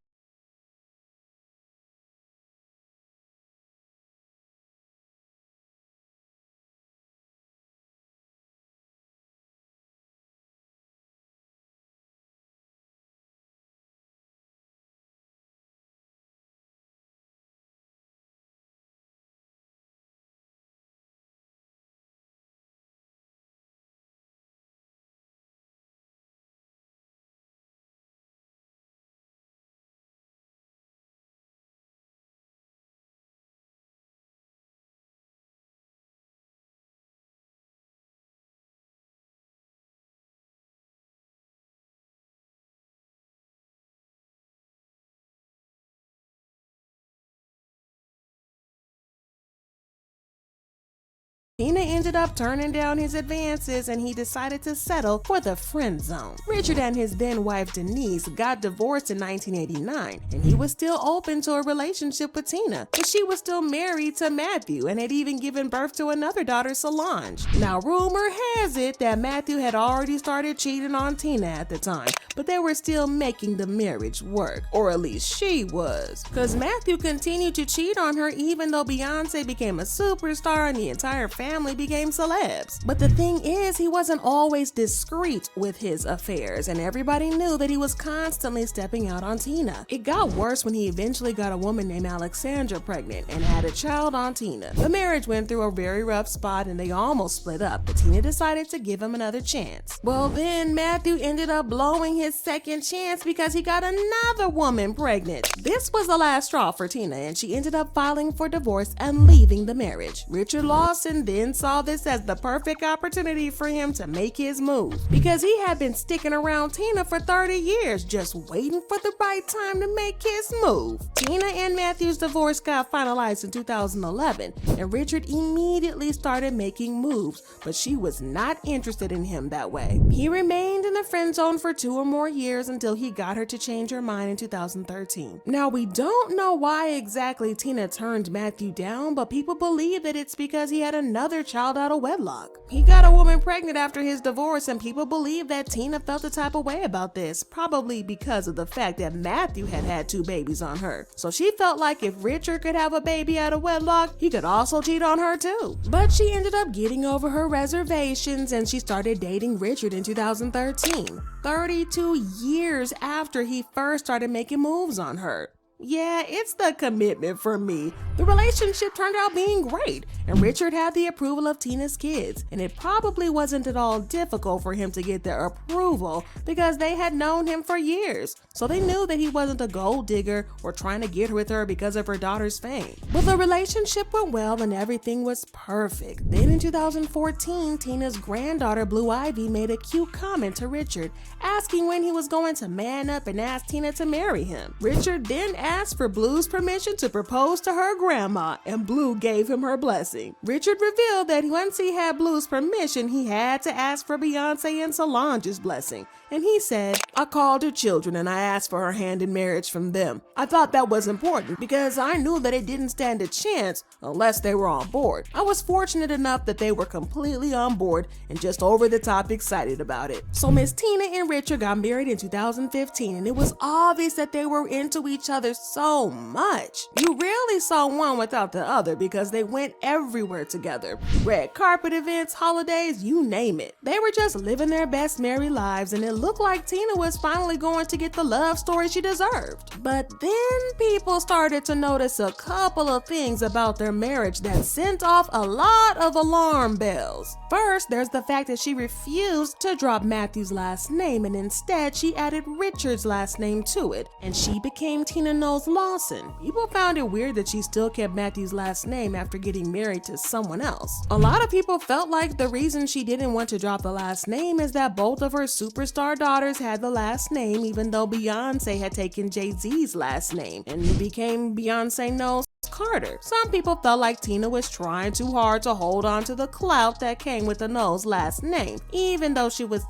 ended up turning down his advances and he decided to settle for the friend zone. Richard and his then wife Denise got divorced in 1989, and he was still open to a relationship with Tina, but she was still married to Matthew and had even given birth to another daughter, Solange. Now, rumor has it that Matthew had already started cheating on Tina at the time, but they were still making the marriage work, or at least she was, because Matthew continued to cheat on her even though Beyonce became a superstar and the entire family became celebs. But the thing is, he wasn't always discreet with his affairs, and everybody knew that he was constantly stepping out on Tina. It got worse when he eventually got a woman named Alexandra pregnant and had a child on Tina. The marriage went through a very rough spot and they almost split up, but Tina decided to give him another chance. Well, then Matthew ended up blowing his second chance because he got another woman pregnant. This was the last straw for Tina, and she ended up filing for divorce and leaving the marriage. Richard Lawson then saw this as the perfect opportunity for him to make his move, because he had been sticking around Tina for 30 years, just waiting for the right time to make his move. Tina and Matthew's divorce got finalized in 2011, and Richard immediately started making moves, but she was not interested in him that way. He remained in the friend zone for 2 or more years until he got her to change her mind in 2013. Now, we don't know why exactly Tina turned Matthew down, but people believe that it's because he had another child out of wedlock. He got a woman pregnant after his divorce, and people believe that Tina felt a type of way about this, probably because of the fact that Matthew had had 2 babies on her. So she felt like if Richard could have a baby out of wedlock, he could also cheat on her too. But she ended up getting over her reservations and she started dating Richard in 2013, 32 years after he first started making moves on her. Yeah, it's the commitment for me. The relationship turned out being great, and Richard had the approval of Tina's kids, and it probably wasn't at all difficult for him to get their approval because they had known him for years, so they knew that he wasn't a gold digger or trying to get with her because of her daughter's fame. But the relationship went well and everything was perfect. Then in 2014, Tina's granddaughter Blue Ivy made a cute comment to Richard, asking when he was going to man up and ask Tina to marry him. Richard then asked for Blue's permission to propose to her grandma, and Blue gave him her blessing. Richard revealed that once he had Blue's permission, he had to ask for Beyonce and Solange's blessing. And he said, "I called her children and I asked for her hand in marriage from them. I thought that was important because I knew that it didn't stand a chance unless they were on board. I was fortunate enough that they were completely on board and just over the top excited about it." So Miss Tina and Richard got married in 2015, and it was obvious that they were into each other so much. You rarely saw one without the other because they went everywhere together. Red carpet events, holidays, you name it. They were just living their best married lives, and it looked like Tina was finally going to get the love story she deserved. But then people started to notice a couple of things about their marriage that sent off a lot of alarm bells. First, there's the fact that she refused to drop Matthew's last name, and instead she added Richard's last name to it, and she became Tina Knowles Lawson. People found it weird that she still kept Matthew's last name after getting married to someone else. A lot of people felt like the reason she didn't want to drop the last name is that both of her superstar daughters had the last name, even though Beyonce had taken Jay-Z's last name and became Beyonce Knowles Carter. Some people felt like Tina was trying too hard to hold on to the clout that came with the Knowles last name, even though she was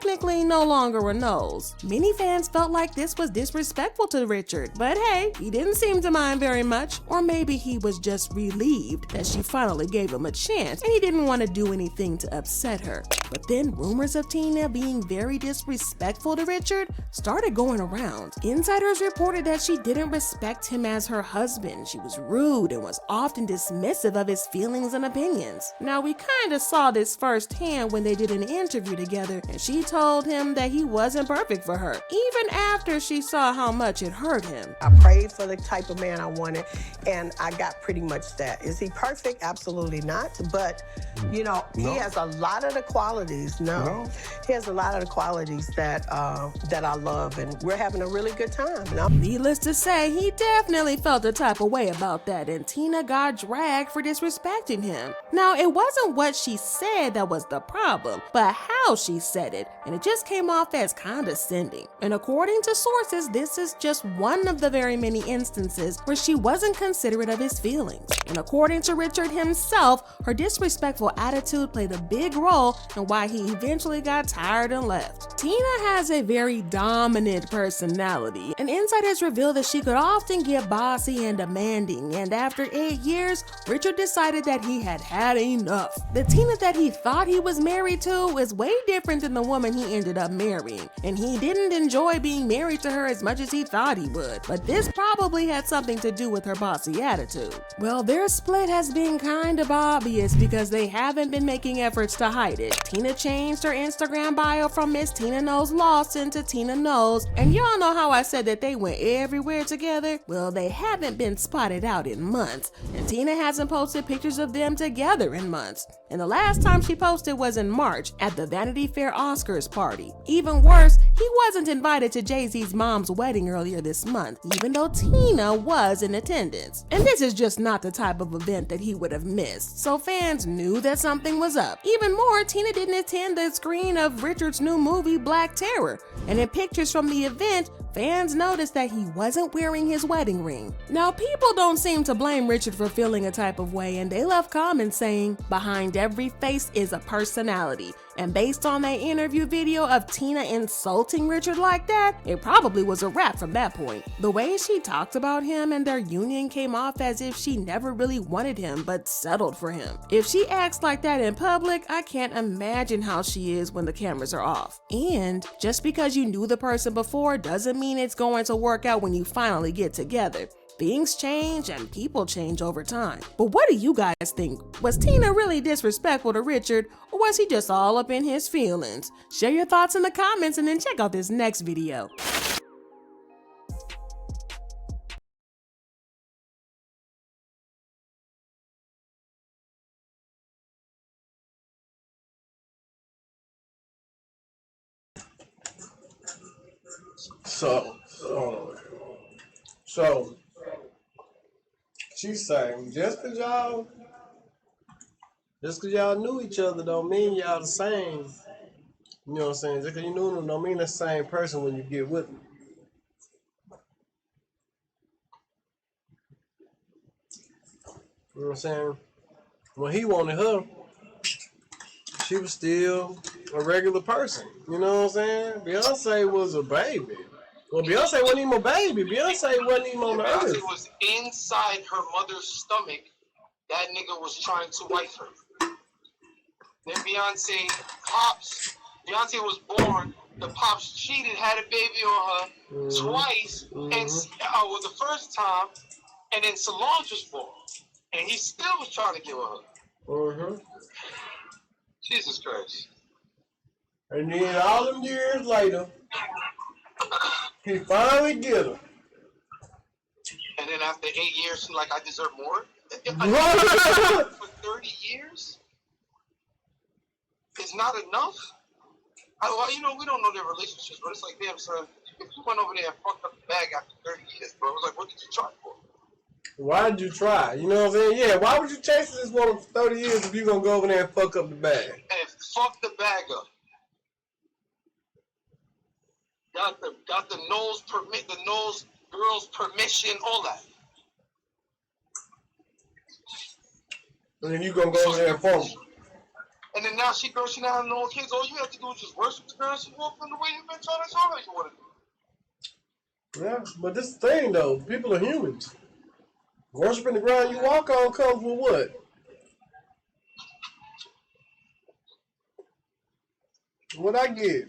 technically no longer a Knowles. Many fans felt like this was disrespectful to Richard, but hey, he didn't seem to mind very much, or maybe he was just relieved that she finally gave him a chance and he didn't want to do anything to upset her. But then rumors of Tina being very disrespectful to Richard started going around. Insiders reported that she didn't respect him as her husband. She was rude and was often dismissive of his feelings and opinions. Now, we kind of saw this firsthand when they did an interview together, and she told him that he wasn't perfect for her, even after she saw how much it hurt him. I prayed for the type of man I wanted, and I got pretty much that. Is he perfect? Absolutely not. But, you know, he has a lot of the qualities. He has a lot of the qualities that that I love, and we're having a really good time. Needless to say, he definitely felt the type of way about that, and Tina got dragged for disrespecting him. Now, it wasn't what she said that was the problem, but how she said it, and it just came off as condescending. And according to sources, this is just one of the very many instances where she wasn't considerate of his feelings. And according to Richard himself, her disrespectful attitude played a big role in why he eventually got tired and left. Tina has a very dominant personality, and insight has revealed that she could often get bossy and demanding, and after 8 years, Richard decided that he had had enough. The Tina that he thought he was married to is way different than the woman he ended up marrying, and he didn't enjoy being married to her as much as he thought he would, but this probably had something to do with her bossy attitude. Well, their split has been kind of obvious because they haven't been making efforts to hide it. Tina changed her Instagram bio from Miss Tina Knows Lawson to Tina Knows, and y'all know how I said that they went everywhere together? Well, they haven't been spotted out in months, and Tina hasn't posted pictures of them together in months. And the last time she posted was in March at the Vanity Fair Oscars party. Even worse, he wasn't invited to Jay-Z's mom's wedding earlier this month, even though Tina was in attendance. And this is just not the type of event that he would have missed, so fans knew that something was up. Even more, Tina didn't attend the screening of Richard's new movie Black Terror, and in pictures from the event, fans noticed that he wasn't wearing his wedding ring. Now, people don't seem to blame Richard for feeling a type of way, and they left comments saying, "Behind every face is a personality." And based on that interview video of Tina insulting Richard like that, it probably was a wrap from that point. The way she talked about him and their union came off as if she never really wanted him but settled for him. If she acts like that in public, I can't imagine how she is when the cameras are off. And just because you knew the person before doesn't mean it's going to work out when you finally get together. Things change and people change over time. But what do you guys think? Was Tina really disrespectful to Richard, or was he just all up in his feelings? Share your thoughts in the comments and then check out this next video. So she's saying just cause y'all knew each other don't mean y'all the same. You know what I'm saying? Just cause you knew them don't mean the same person when you get with them. You know what I'm saying? When he wanted her, she was still a regular person. You know what I'm saying? Beyonce was a baby. Well, Beyonce wasn't even a baby. Beyonce wasn't even on the earth. Beyonce was inside her mother's stomach. That nigga was trying to wife her. Then Beyonce was born. The pops cheated, had a baby on her twice, and the first time, and then Solange was born, and he still was trying to get with her. Jesus Christ. And then all them years later, he finally get her. And then after 8 years, she's like, I deserve more? For 30 years? It's not enough? Well, you know, we don't know their relationships, but it's like, damn, son, you went over there and fucked up the bag after 30 years, bro. It was like, what did you try for? Why did you try? You know what I'm saying? Yeah, why would you chase this woman for 30 years if you're going to go over there and fuck up the bag? And fuck the bag up. Got the nose permit, the nose girl's permission, all that. And then you gonna go over there and fuck. And then now she now have no kids. All you have to do is just worship the girl and she walk in the way you've been trying to show her you want to do. Yeah, but this is the thing though. People are humans. Worshiping the ground you walk on comes with what? What I get?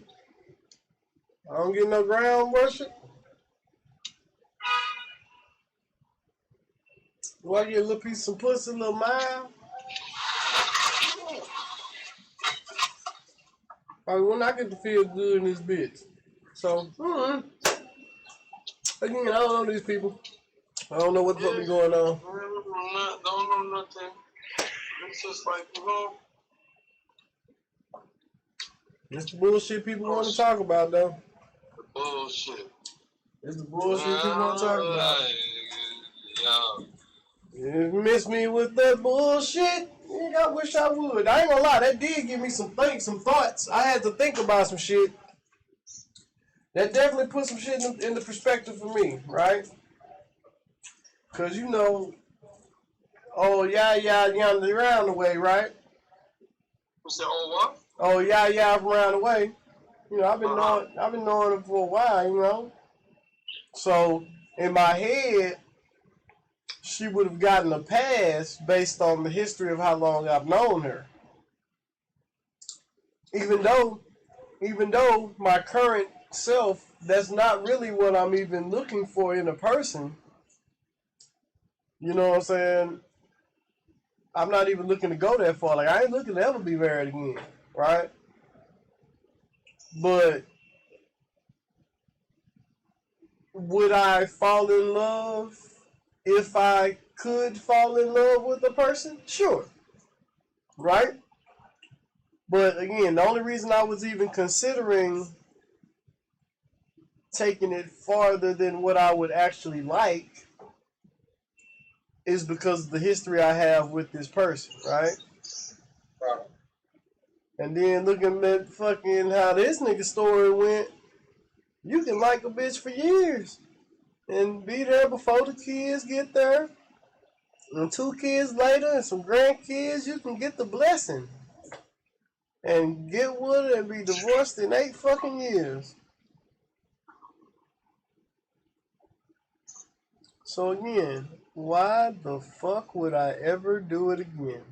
I don't get no ground worship. Do I get a little piece of some pussy, a little mile? When I get to feel good in this bitch. So, again, I don't know these people. I don't know what the fuck be going on. Don't know nothing. It's just like, you know. It's the bullshit people want to talk about, though. Bullshit. It's the bullshit people want to talk about. Yeah. You miss me with that bullshit? I wish I would. I ain't gonna lie, that did give me some thoughts. I had to think about some shit. That definitely put some shit in the perspective for me, right? Cause you know, Oh, yeah, around the way, right? What's that? Oh, what? Oh, yeah, from around the way. You know, I've been knowing him for a while, you know. So in my head, she would have gotten a pass based on the history of how long I've known her. Even though my current self, that's not really what I'm even looking for in a person. You know what I'm saying? I'm not even looking to go that far. Like, I ain't looking to ever be married again, right? But would I fall in love if I could fall in love with a person? Sure. Right? But again, the only reason I was even considering taking it farther than what I would actually like is because of the history I have with this person, right? And then looking at fucking how this nigga story went, you can like a bitch for years and be there before the kids get there. And 2 kids later and some grandkids, you can get the blessing and get with her and be divorced in 8 fucking years. So again, why the fuck would I ever do it again?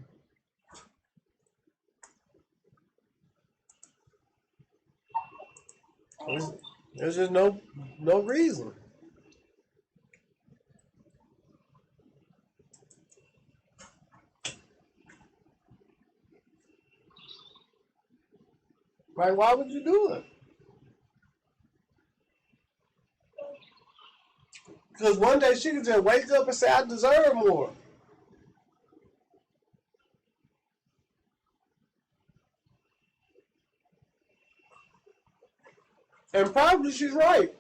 There's just no reason. Like, why would you do it? Because one day she could just wake up and say, I deserve more. And probably she's right.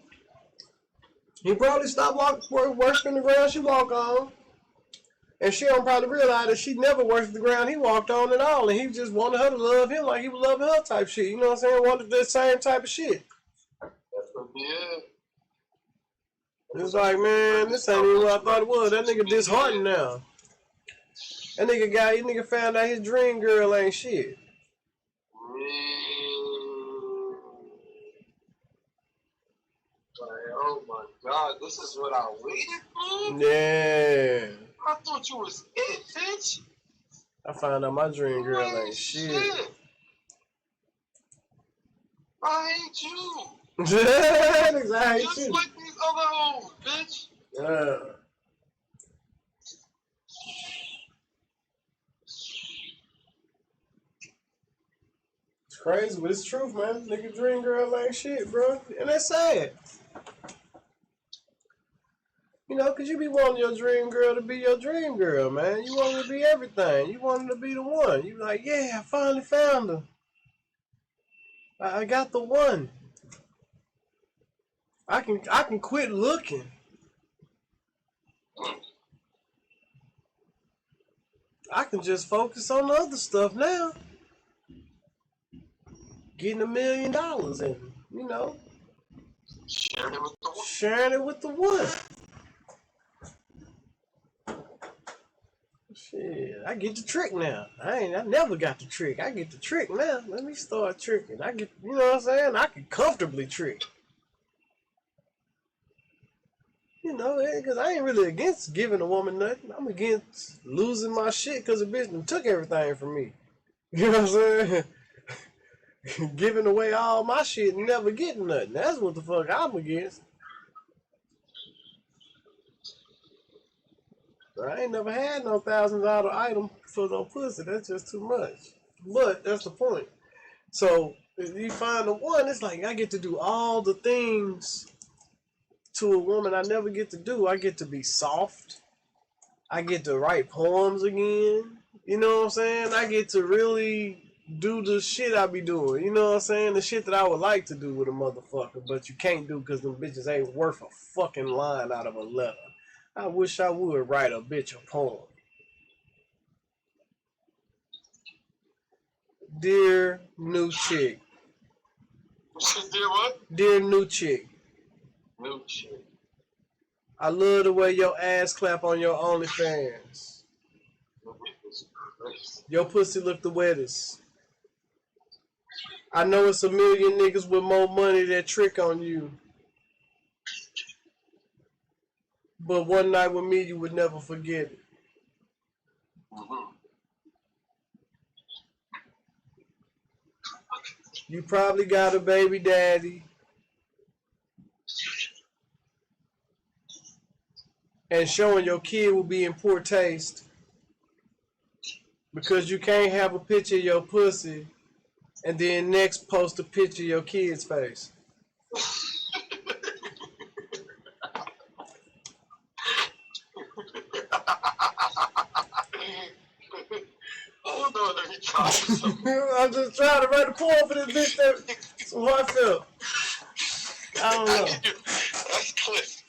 He probably stopped worshiping the ground she walked on. And she don't probably realize that she never worshiped the ground he walked on at all. And he just wanted her to love him like he was loving her type shit. You know what I'm saying? Wanted the same type of shit. That's what be it. It's like, man, this ain't even what I thought it was. That nigga disheartened now. That nigga found out his dream girl ain't shit. Oh my God, this is what I waited for? Yeah. I thought you was it, bitch. I found out my dream girl ain't shit. I hate you. Exactly. Just like these other hoes, bitch. Yeah. It's crazy, but it's truth, man. Nigga dream girl ain't shit, bro. And that's sad. You know, because you be wanting your dream girl to be your dream girl, man. You want her to be everything. You want her to be the one. You like, yeah, I finally found her. I got the one. I can quit looking. I can just focus on the other stuff now. Getting $1 million and, you know, sharing it with the one. Sharing it with the one. Shit, I get the trick now. I never got the trick. I get the trick now. Let me start tricking. I get, you know what I'm saying? I can comfortably trick. You know, because I ain't really against giving a woman nothing. I'm against losing my shit because a bitch done took everything from me. You know what I'm saying? Giving away all my shit and never getting nothing. That's what the fuck I'm against. I ain't never had no $1,000 item for no pussy. That's just too much. But that's the point. So if you find the one, it's like I get to do all the things to a woman I never get to do. I get to be soft. I get to write poems again. You know what I'm saying? I get to really do the shit I be doing. You know what I'm saying? The shit that I would like to do with a motherfucker, but you can't do because them bitches ain't worth a fucking line out of a letter. I wish I would write a bitch a poem. Dear new chick. Dear what? Dear new chick. New chick. I love the way your ass clap on your OnlyFans. Your pussy look the wettest. I know it's a million niggas with more money that trick on you. But one night with me, you would never forget it. You probably got a baby daddy. And showing your kid will be in poor taste. Because you can't have a picture of your pussy and then next post a picture of your kid's face. Hold on, let me try something. I'm just trying to write a poem for this bitch that's so heartfelt. I don't know. That's Cliff.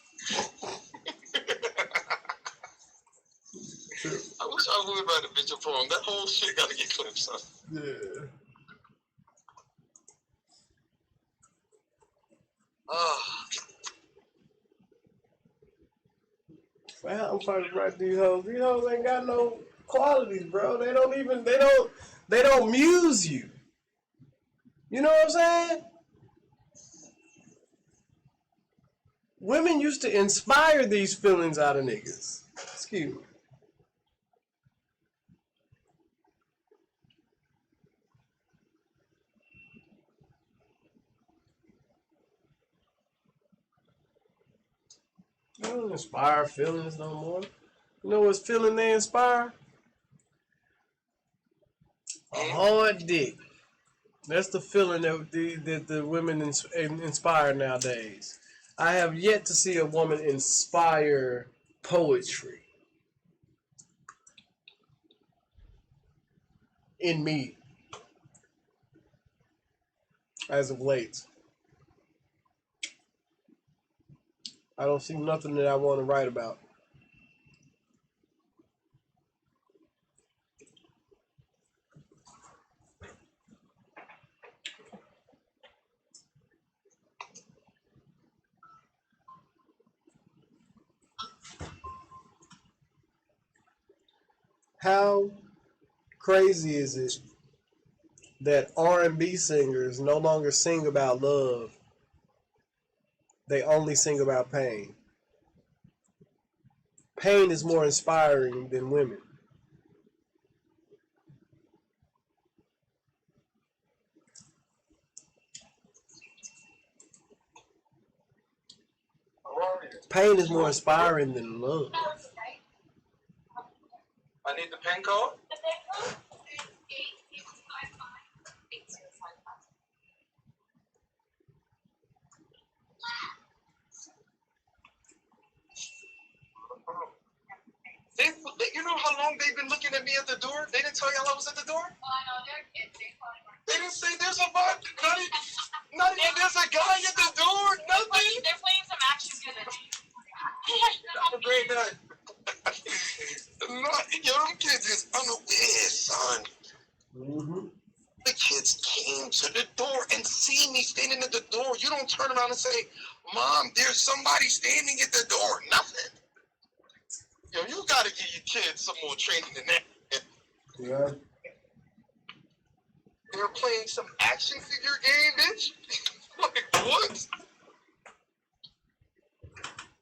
I wish I would write a bitch a poem. That whole shit gotta get clipped, son. Yeah. Man, I'm trying to write these hoes. These hoes ain't got no qualities, bro. They don't muse you. You know what I'm saying? Women used to inspire these feelings out of niggas. Excuse me. They don't inspire feelings no more. You know what's feeling they inspire? A hard dick. That's the feeling that the women inspire nowadays. I have yet to see a woman inspire poetry in me as of late. I don't see nothing that I want to write about. How crazy is it that R&B singers no longer sing about love? They only sing about pain. Pain is more inspiring than women. Pain is more inspiring than love. I need the pen code. You know how long they've been looking at me at the door? They didn't tell y'all I was at the door? Well, I know, they're kids. They didn't say there's a not even there's a guy at the door. Nothing. They're playing some action music. Have a great night. Yo, them kids is unaware, son. Mm-hmm. The kids came to the door and see me standing at the door. You don't turn around and say, Mom, there's somebody standing at the door. Nothing. Yo, you gotta give your kids some more training than that. Yeah. They're playing some action figure game, bitch. Like, what?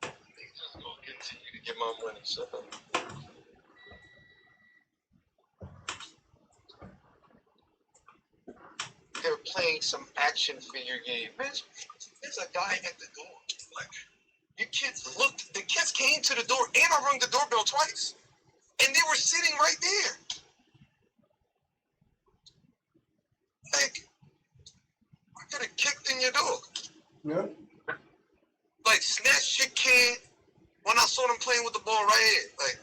They just gonna continue to get my money, so. They're playing some action figure game. Bitch, there's a guy at the door. Like, you kids looked, the kids came to the door and I rung the doorbell twice. And they were sitting right there. Like, I could have kicked in your door. Yeah. Like, snatched your kid when I saw them playing with the ball right here. Like,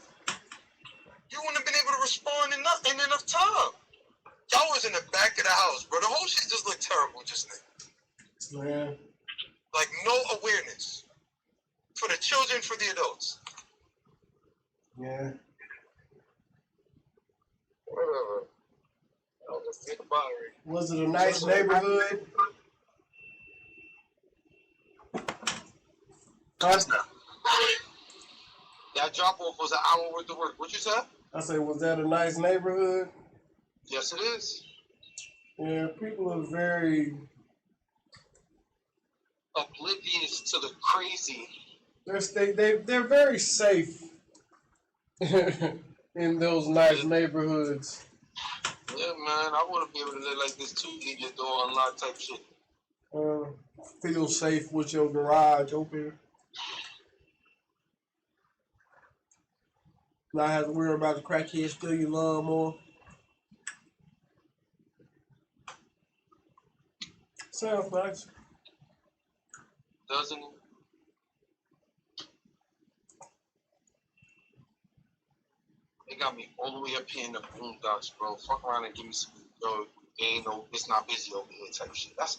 you wouldn't have been able to respond in enough time. Y'all was in the back of the house, bro. The whole shit just looked terrible just now. Yeah. Like, no awareness. For the children, for the adults. Yeah. Whatever. I'll just think about it. Was it a nice neighborhood? That drop off was an hour worth of work. What you said? I said, was that a nice neighborhood? Yes, it is. Yeah, people are very oblivious to the crazy. They're very safe in those nice neighborhoods. Yeah, man, I want to be able to live like this too. Leave your door unlocked type shit. Feel safe with your garage open. Not have to worry about the crackhead steal your lawnmower. Sounds nice. Doesn't it? They got me all the way up here in the boondocks, bro. Fuck around and give me some, bro. Ain't no, it's not busy over here type shit. That's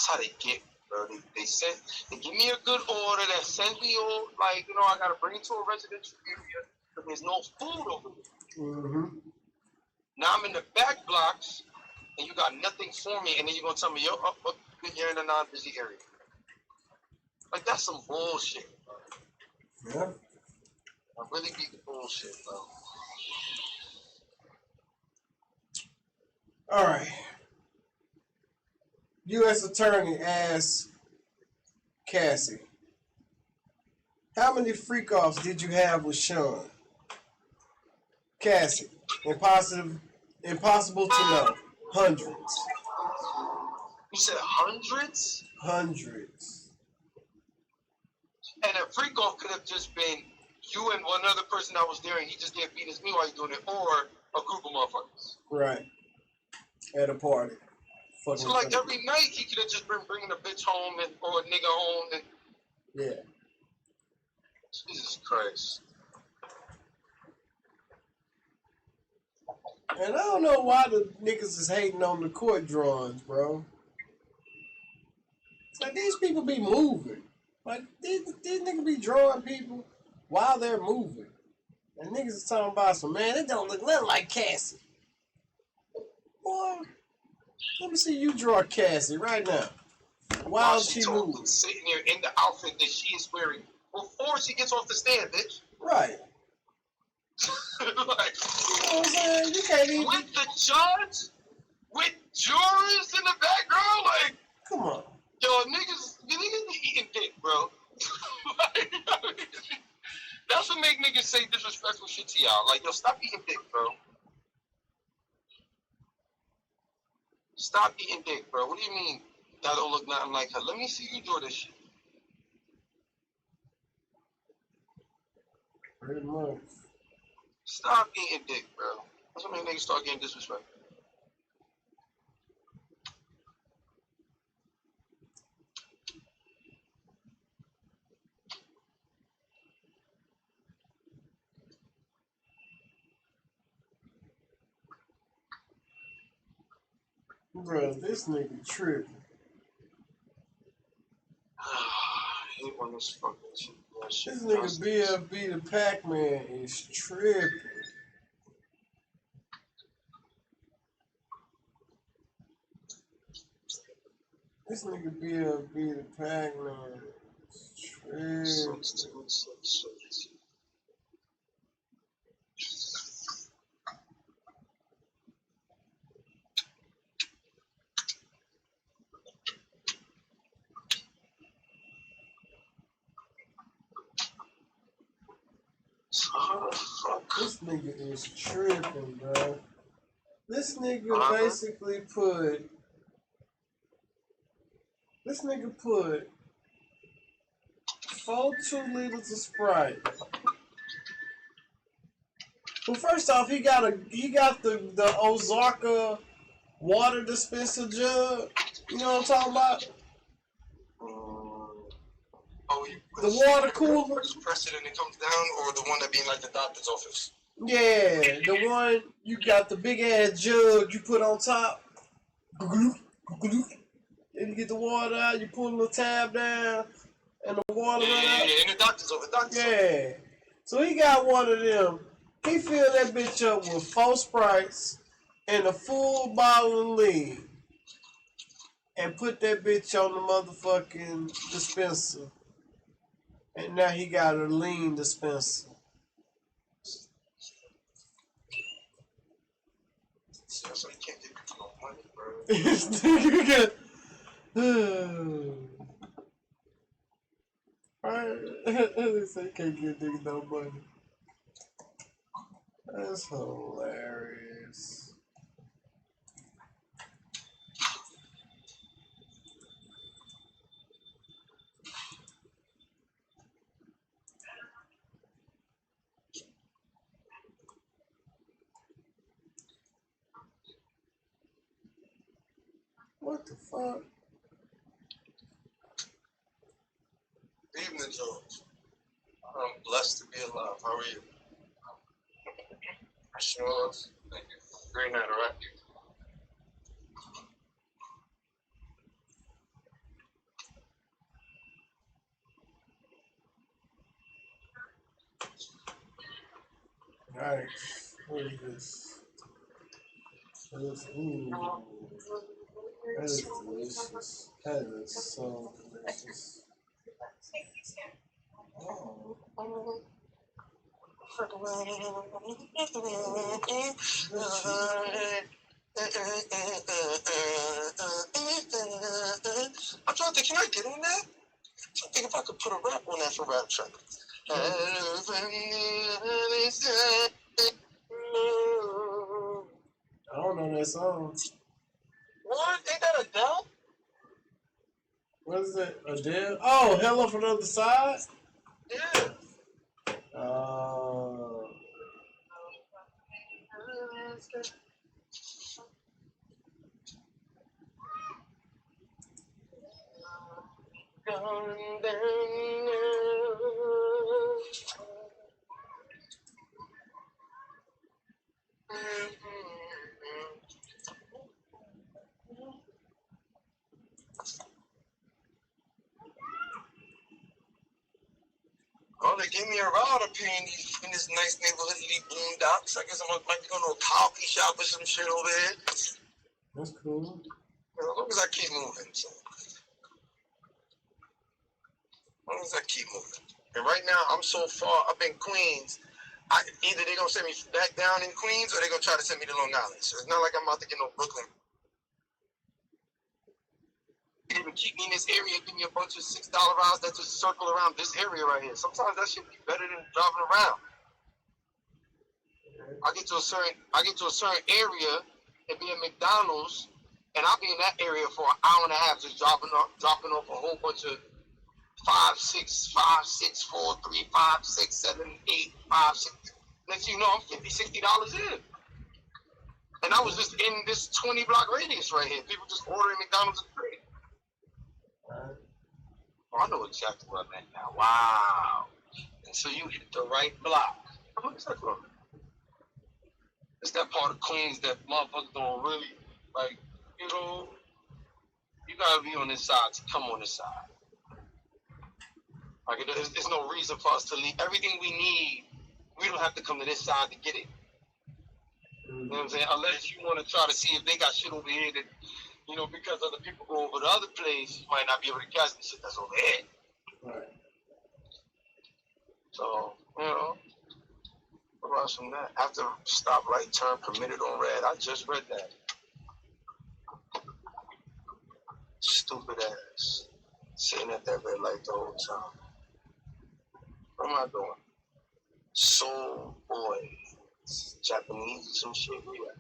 how they get, bro. They give me a good order that sends me all, like, you know, I gotta bring it to a residential area, but there's no food over there. Mm-hmm. Now I'm in the back blocks, and you got nothing for me, and then you're gonna tell me, yo, you're in a non-busy area. Like, that's some bullshit, bro. Yeah. I really beat the bullshit, bro. All right. U.S. Attorney asks Cassie, how many freak-offs did you have with Sean? Cassie, impossible to know. Hundreds. You said hundreds? Hundreds. And a freak-off could have just been you and one other person that was there, and he just didn't beat his me while you're doing it, or a group of motherfuckers. Right. At a party. Fucking so, like, every night, he could have just been bringing a bitch home or a nigga home. And yeah. Jesus Christ. And I don't know why the niggas is hating on the court drawings, bro. It's like, these people be moving. Like, these niggas be drawing people while they're moving. And niggas is talking about some, man, it don't look nothing like Cassie. Boy, let me see you draw Cassie right now. While she moves. Sitting there in the outfit that she is wearing before she gets off the stand, bitch. Right. Like, you know what I'm saying? You can't even... With the judge? With jurors in the background? Like, come on. Yo, niggas be eating dick, bro. Like, that's what make niggas say disrespectful shit to y'all. Like, yo, stop eating dick, bro. Stop eating dick, bro. What do you mean that don't look nothing like her? Let me see you do this shit. Pretty much. Stop eating dick, bro. That's what make niggas start getting disrespectful. Bro, this nigga tripping. I hate when this fucking shit. This nigga BFB the Pac-Man is tripping. This nigga BFB the Pac-Man is tripping. This nigga is tripping, bro. This nigga basically put... This nigga put 4 2 liters of Sprite. Well, first off, he got the Ozarka water dispenser jug. You know what I'm talking about? The water cooler. Press it and it comes down, or the one that be in like the doctor's office. Yeah, the one you got the big ass jug you put on top. And you get the water out, you pull the little tab down, and the water run out. Yeah, in the doctor's office. Yeah. So he got one of them. He filled that bitch up with 4 Sprites and a full bottle of lean. And put that bitch on the motherfucking dispenser. And now he got a lean dispenser. money, bro. This nigga got. They say you can't give nigga no money. That's hilarious. What the fuck? Evening, George. I'm blessed to be alive. How are you? I sure was. Thank you. Great night, all right? Nice. What is this? That is delicious. That is so delicious. Oh. I'm trying to think, can I get on that? I'm trying to think if I could put a rap on that for rap track. I don't know that song. What? Ain't that Adele? What is it? Adele? Oh, Hello from the Other Side? Yeah. Oh, they gave me a ride up here in this nice neighborhood, in these boondocks. I guess might be going to a coffee shop or some shit over here. That's cool. As long as I keep moving. So. As long as I keep moving. And right now, I'm so far up in Queens, either they're going to send me back down in Queens or they're going to try to send me to Long Island. So it's not like I'm about to get no Brooklyn. They even keep me in this area, give me a bunch of $6 rides that just circle around this area right here. Sometimes that should be better than driving around. I get to a certain area and be at McDonald's, and I'll be in that area for an hour and a half just dropping off a whole bunch of 5, 6, 5, 6, 4, 3, 5, 6, 7, 8, 5, 6. Next thing you know, I'm $50, $60 in. And I was just in this 20 block radius right here. People just ordering McDonald's and free. Oh, I know exactly where I'm at now. Wow. And so you hit the right block. What's that from? It's that part of Queens that motherfuckers don't really, like, you know, you gotta be on this side to come on this side. Like, there's no reason for us to leave. Everything we need, we don't have to come to this side to get it. You know what I'm saying? Unless you want to try to see if they got shit over here that, you know, because other people go over the other place, you might not be able to catch the shit that's over here. Right. So, you know, what about from that? After stoplight turn permitted on red, I just read that. Stupid ass. Sitting at that red light the whole time. What am I doing? Soul Boy. Japanese or some shit. Yeah.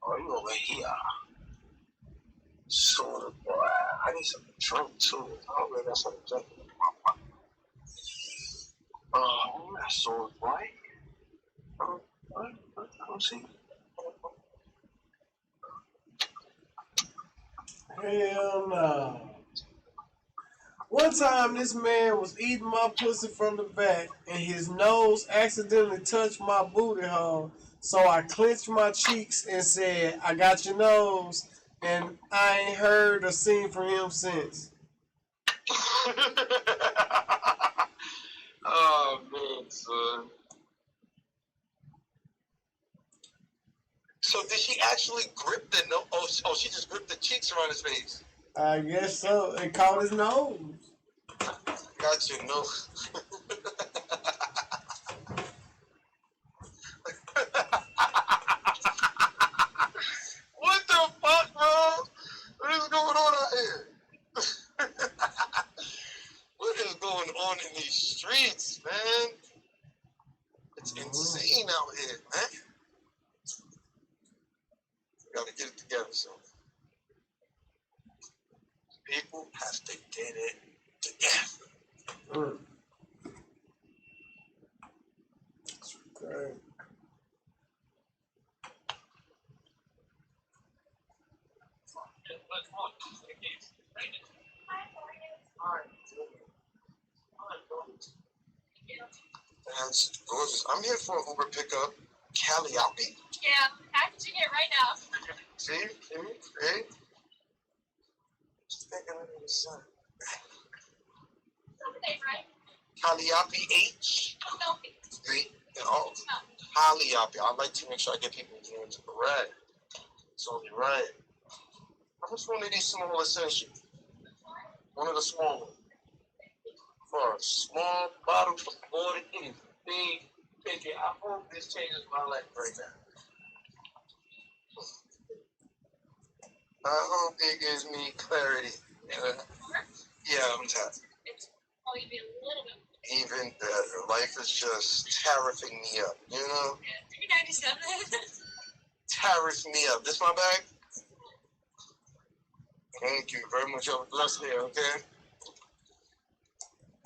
Oh, you over here. Soul Boy. I need something to drink too. I don't really got something to drink in my pocket. Soul Boy. Let's see. Hell no. One time this man was eating my pussy from the back and his nose accidentally touched my booty hole. So I clenched my cheeks and said, I got your nose, and I ain't heard or seen from him since. Oh, man, son. So did she actually grip the nose? Oh, she just gripped the cheeks around his face. I guess so. It caught his nose. Got your nose. going on in these streets, man. It's insane out here, man. We gotta get it together, so. People have to get it together. Okay. That's gorgeous. I'm here for an Uber pickup. Halle, I'll be. Yeah, packaging it right now. See? Hey? Just thinking of the sun. Right? Calliope H. No. See? Oh, Calliope. I like to make sure I get people into the right. It's only right. How much one of these small essentials? One of the small ones. For a small bottle for 40 is big. Thinking, I hope this changes my life right now. I hope it gives me clarity. Yeah, I'm tired. It's probably be a little bit. Even better. Life is just tariffing me up, you know? Yeah, 397. Tariff me up. This my bag? Thank you very much. Have a blessed day, okay?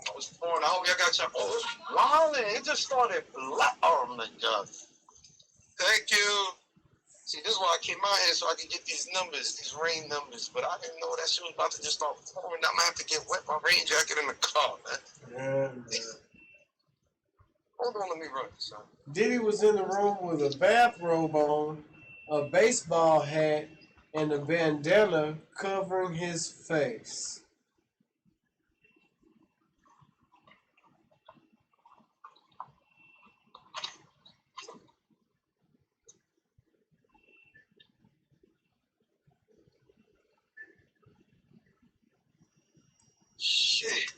I was born. I hope y'all got your. Oh, wow, it just started black. Oh my God. Thank you. See, this is why I came out here so I could get these numbers, these rain numbers. But I didn't know that shit was about to just start pouring. I'm gonna have to get wet my rain jacket in the car, man. Yeah. Hold on, let me run, son. Diddy was in the room with a bathrobe on, a baseball hat, and a bandana covering his face. Shit.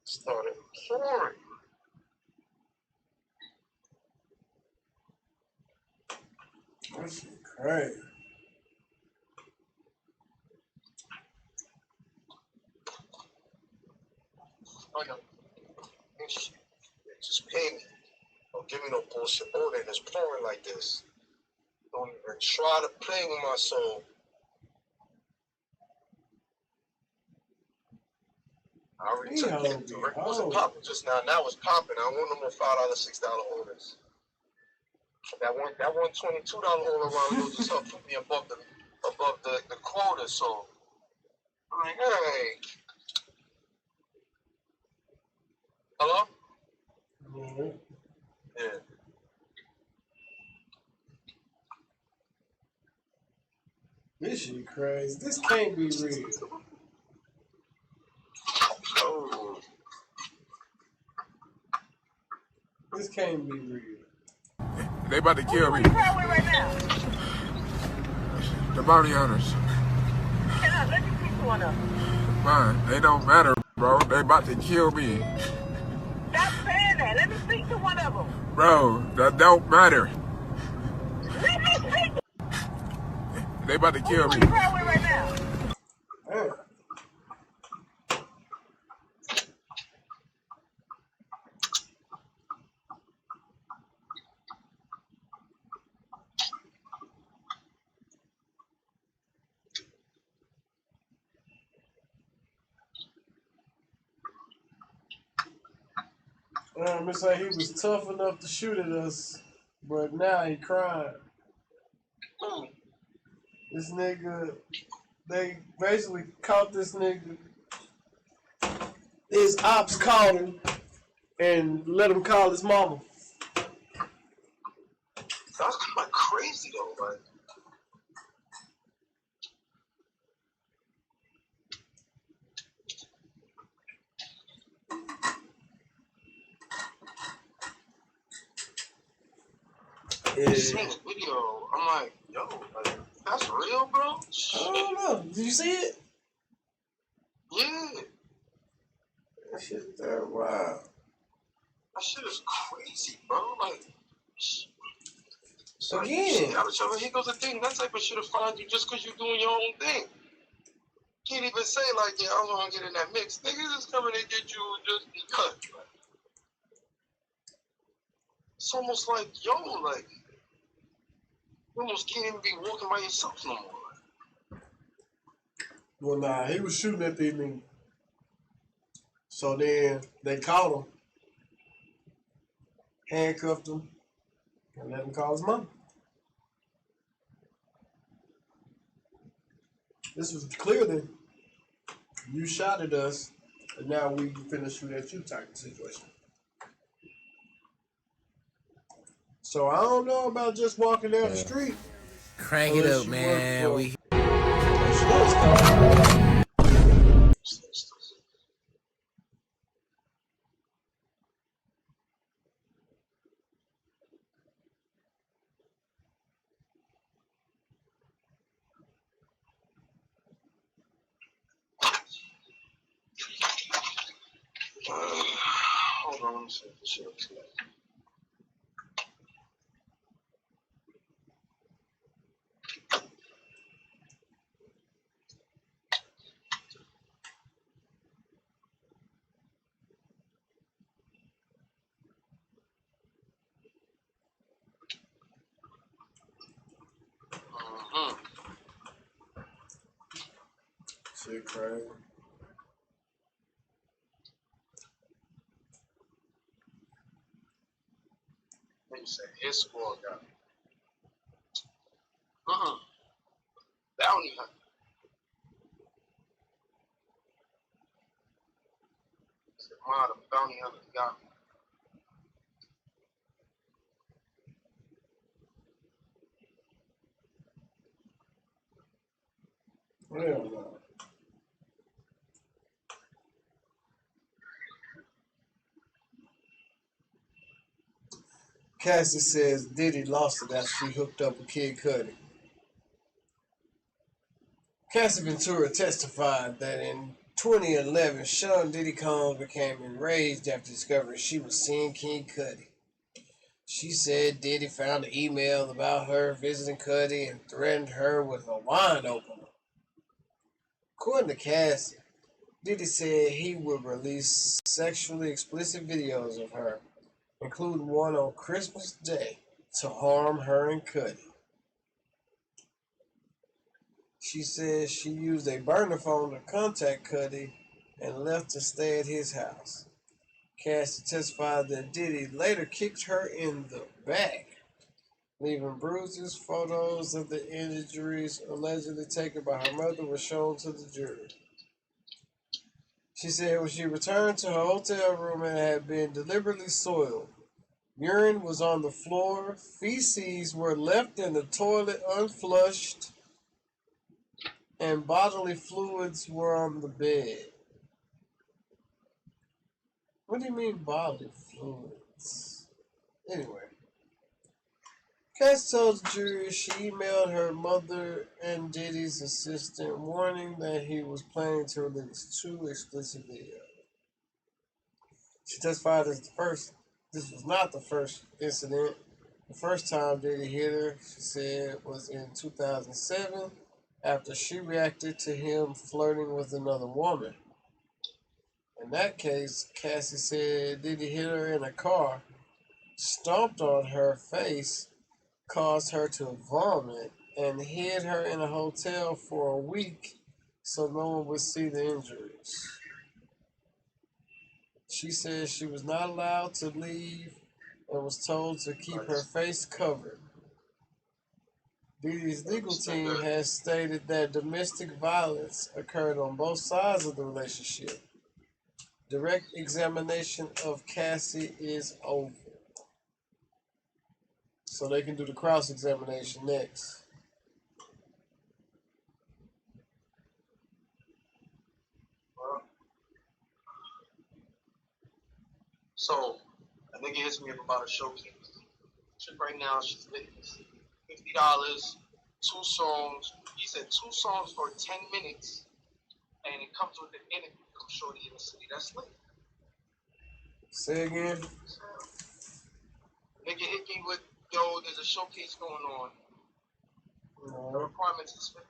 Started pouring. That's crazy. Oh, no. Just pay me. Don't give me no bullshit. Oh, then it's pouring like this. Don't even try to play with my soul. I already took it. It wasn't popping just now. Now it's popping. I don't want no more $5, $6 orders. That one $22 order while ago just helped put me above the quota. So I'm like, hey. Hello? Mm-hmm. Yeah. This shit crazy. This can't be real. Oh. This can't be real. They about to kill me. Right now? The bounty hunters. Let me speak to one of them. Man, they don't matter, bro. They about to kill me. Stop saying that. Let me speak to one of them. Bro, that don't matter. Let me speak. They about to kill me. Right now? Hey. It's like he was tough enough to shoot at us, but now he crying. This nigga, they basically caught this nigga. His ops called him and let him call his mama. That's kind of crazy though, like. Yeah. Seeing the video, I'm like, yo, like, that's real, bro? I don't know. Did you see it? Yeah. That shit there, wow. That shit is crazy, bro. Like, so again, here goes the thing. That type of shit will find you just because you're doing your own thing. Can't even say like, yeah, I was gonna get in that mix. Niggas is coming to get you just be cut. It's almost like, yo, like, you almost can't even be walking by yourself no more. Well, nah, he was shooting at these niggas. So then they caught him, handcuffed him, and let him call his mom. This was clear then. You shot at us, and now we finna shoot at you type of situation. So I don't know about just walking down the street. Crank it up, man. We Hold on, let me see the shit. Shit crazy. Let me say his squad got it. Bounty hunter. The bounty hunter got me. Hell no. Cassie says Diddy lost it after she hooked up with Kid Cudi. Cassie Ventura testified that in 2011, Sean Diddy Combs became enraged after discovering she was seeing Kid Cudi. She said Diddy found an email about her visiting Cudi and threatened her with a wine opener. According to Cassie, Diddy said he would release sexually explicit videos of her, including one on Christmas Day, to harm her and Cudi. She said she used a burner phone to contact Cudi and left to stay at his house. Cassie testified that Diddy later kicked her in the back, leaving bruises. Photos of the injuries allegedly taken by her mother were shown to the jury. She said when she returned to her hotel room, it had been deliberately soiled. Urine was on the floor, feces were left in the toilet unflushed, and bodily fluids were on the bed. What do you mean bodily fluids? Anyway, Cass told the jury she emailed her mother and Diddy's assistant warning that he was planning to release 2 explicit videos. She testified as this was not the first incident. The first time Diddy hit her, she said, was in 2007 after she reacted to him flirting with another woman. In that case, Cassie said Diddy hit her in a car, stomped on her face, caused her to vomit, and hid her in a hotel for a week so no one would see the injuries. She said she was not allowed to leave and was told to keep her face covered. Diddy's legal team has stated that domestic violence occurred on both sides of the relationship. Direct examination of Cassie is over. So they can do the cross-examination next. So, a nigga hits me up about a showcase. Chick right now, she's $50, 2 songs. He said 2 songs for 10 minutes, and it comes with an interview from Shorty in the city. That's lit. Say again. Nigga hit me with, yo, there's a showcase going on. The requirements is the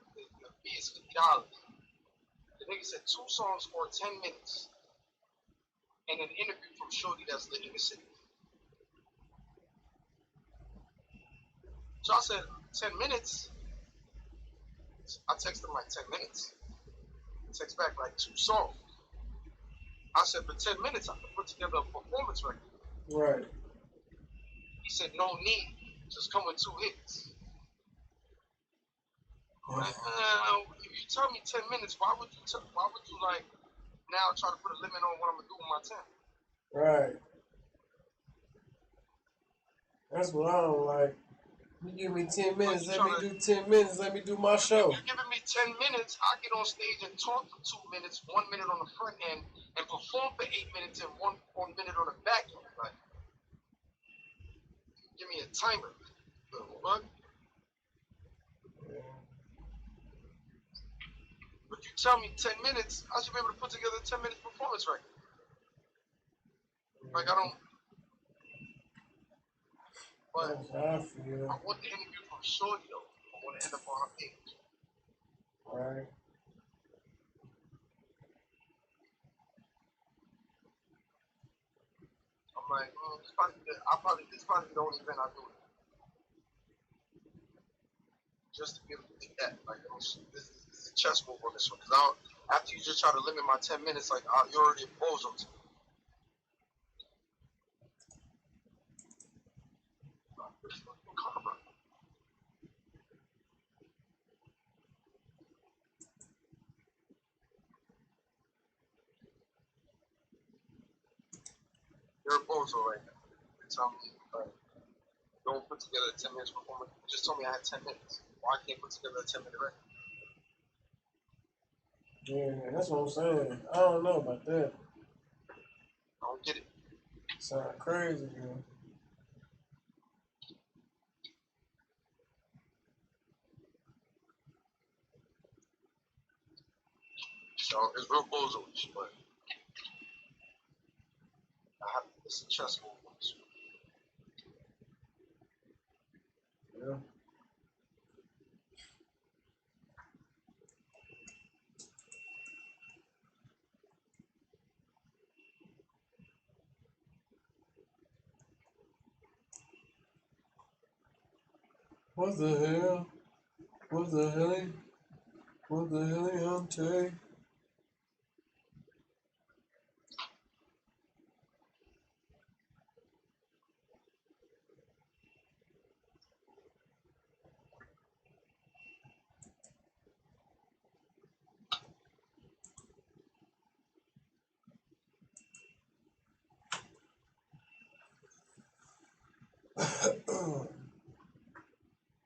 fee is $50. The nigga said 2 songs for 10 minutes. And an interview from Shorty that's living in the city. So I said, 10 minutes? I texted him like 10 minutes. He texted back like 2 songs. I said, for 10 minutes, I could put together a performance record. Right. He said, no need. Just come with 2 hits. Like, if you tell me 10 minutes, why would you like now try to put a limit on what I'm gonna do with my 10? Right. That's what I don't like. You give me 10 minutes, let me do 10 minutes, let me do my show. You're giving me 10 minutes, I get on stage and talk for 2 minutes, 1 minute on the front end, and perform for 8 minutes and 1 minute on the back end. Like, give me a timer. What? But you tell me 10 minutes, I should be able to put together a 10 minute performance record. Like, I don't. But I feel. I want the interview from Shorty though. I want to end up on her page. Right. I'm like, this is probably the only event I do it. Just to be able to get that. Like, this is a chess move on this one. Because after you just try to limit my 10 minutes, like, you're already a bozo to me. You're a bozo right now. You tell me, like, don't put together a 10 minutes performance. You just told me I had 10 minutes. Why can't I put together a 10-minute record? Yeah, that's what I'm saying. I don't know about that. I don't get it. Sound crazy, man. So it's real bozo-ish, but it's a chess move on this one. Yeah. What the hell? What the hell? What the hell, I'm Tory?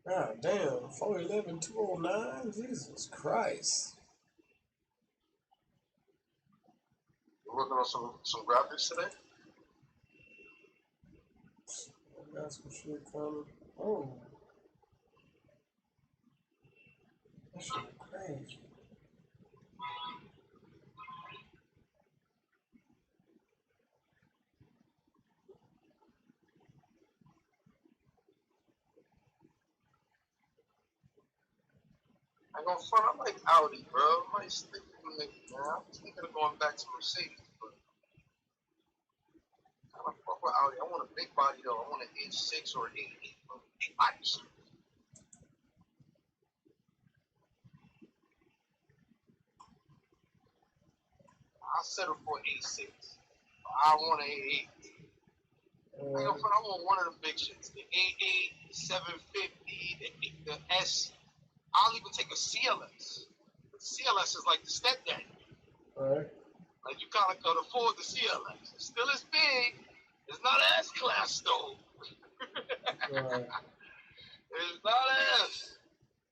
God damn, 411 209? Jesus Christ. You're working on some graphics today? I got some shit coming. Oh. That shit crazy. I ain't gonna front. I like Audi, bro. I might stick with them niggas, man. I'm thinking of going back to Mercedes, but I don't fuck with Audi. I want a big body though. I want an H6 or an 88. Big body shit. I'll settle for an A6. I want an A8. I ain't gonna front. I want one of the big shits. The A8, the 750, the S. I'll even take a CLS. The CLS is like the stepdaddy. Alright. Like, you kind of could afford the CLS. It still is big. It's not S-Class, though. Right. It's not S.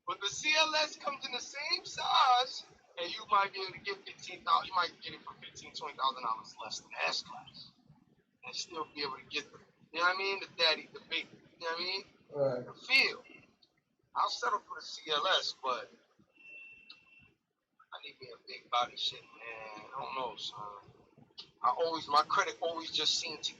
But the CLS comes in the same size, and you might be able to get $15,000. You might get it for $15,000, $20,000 less than S-Class. And still be able to get the, you know what I mean? The daddy, the big, you know what I mean? Right. The feel. I'll settle for the CLS, but I need me a big body shit, man. I don't know, son. My credit always just seemed to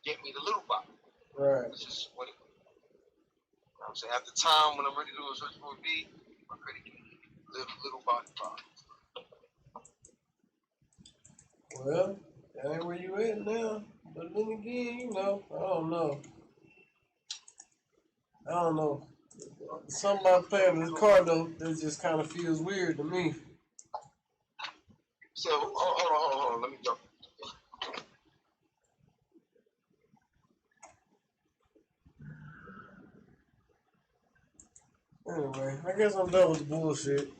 get me the little body. Right. It's just what it, you know what I'm saying? At the time when I'm ready to do a search for a B, my credit gave me little body problems. Well, that ain't where you at now. But then again, you know, I don't know. Something about playing this card though, that just kind of feels weird to me. So, hold on. Let me go. Anyway, I guess I'm done with the bullshit.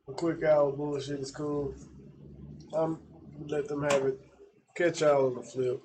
A quick hour bullshit is cool. Let them have it. Catch y'all on the flip.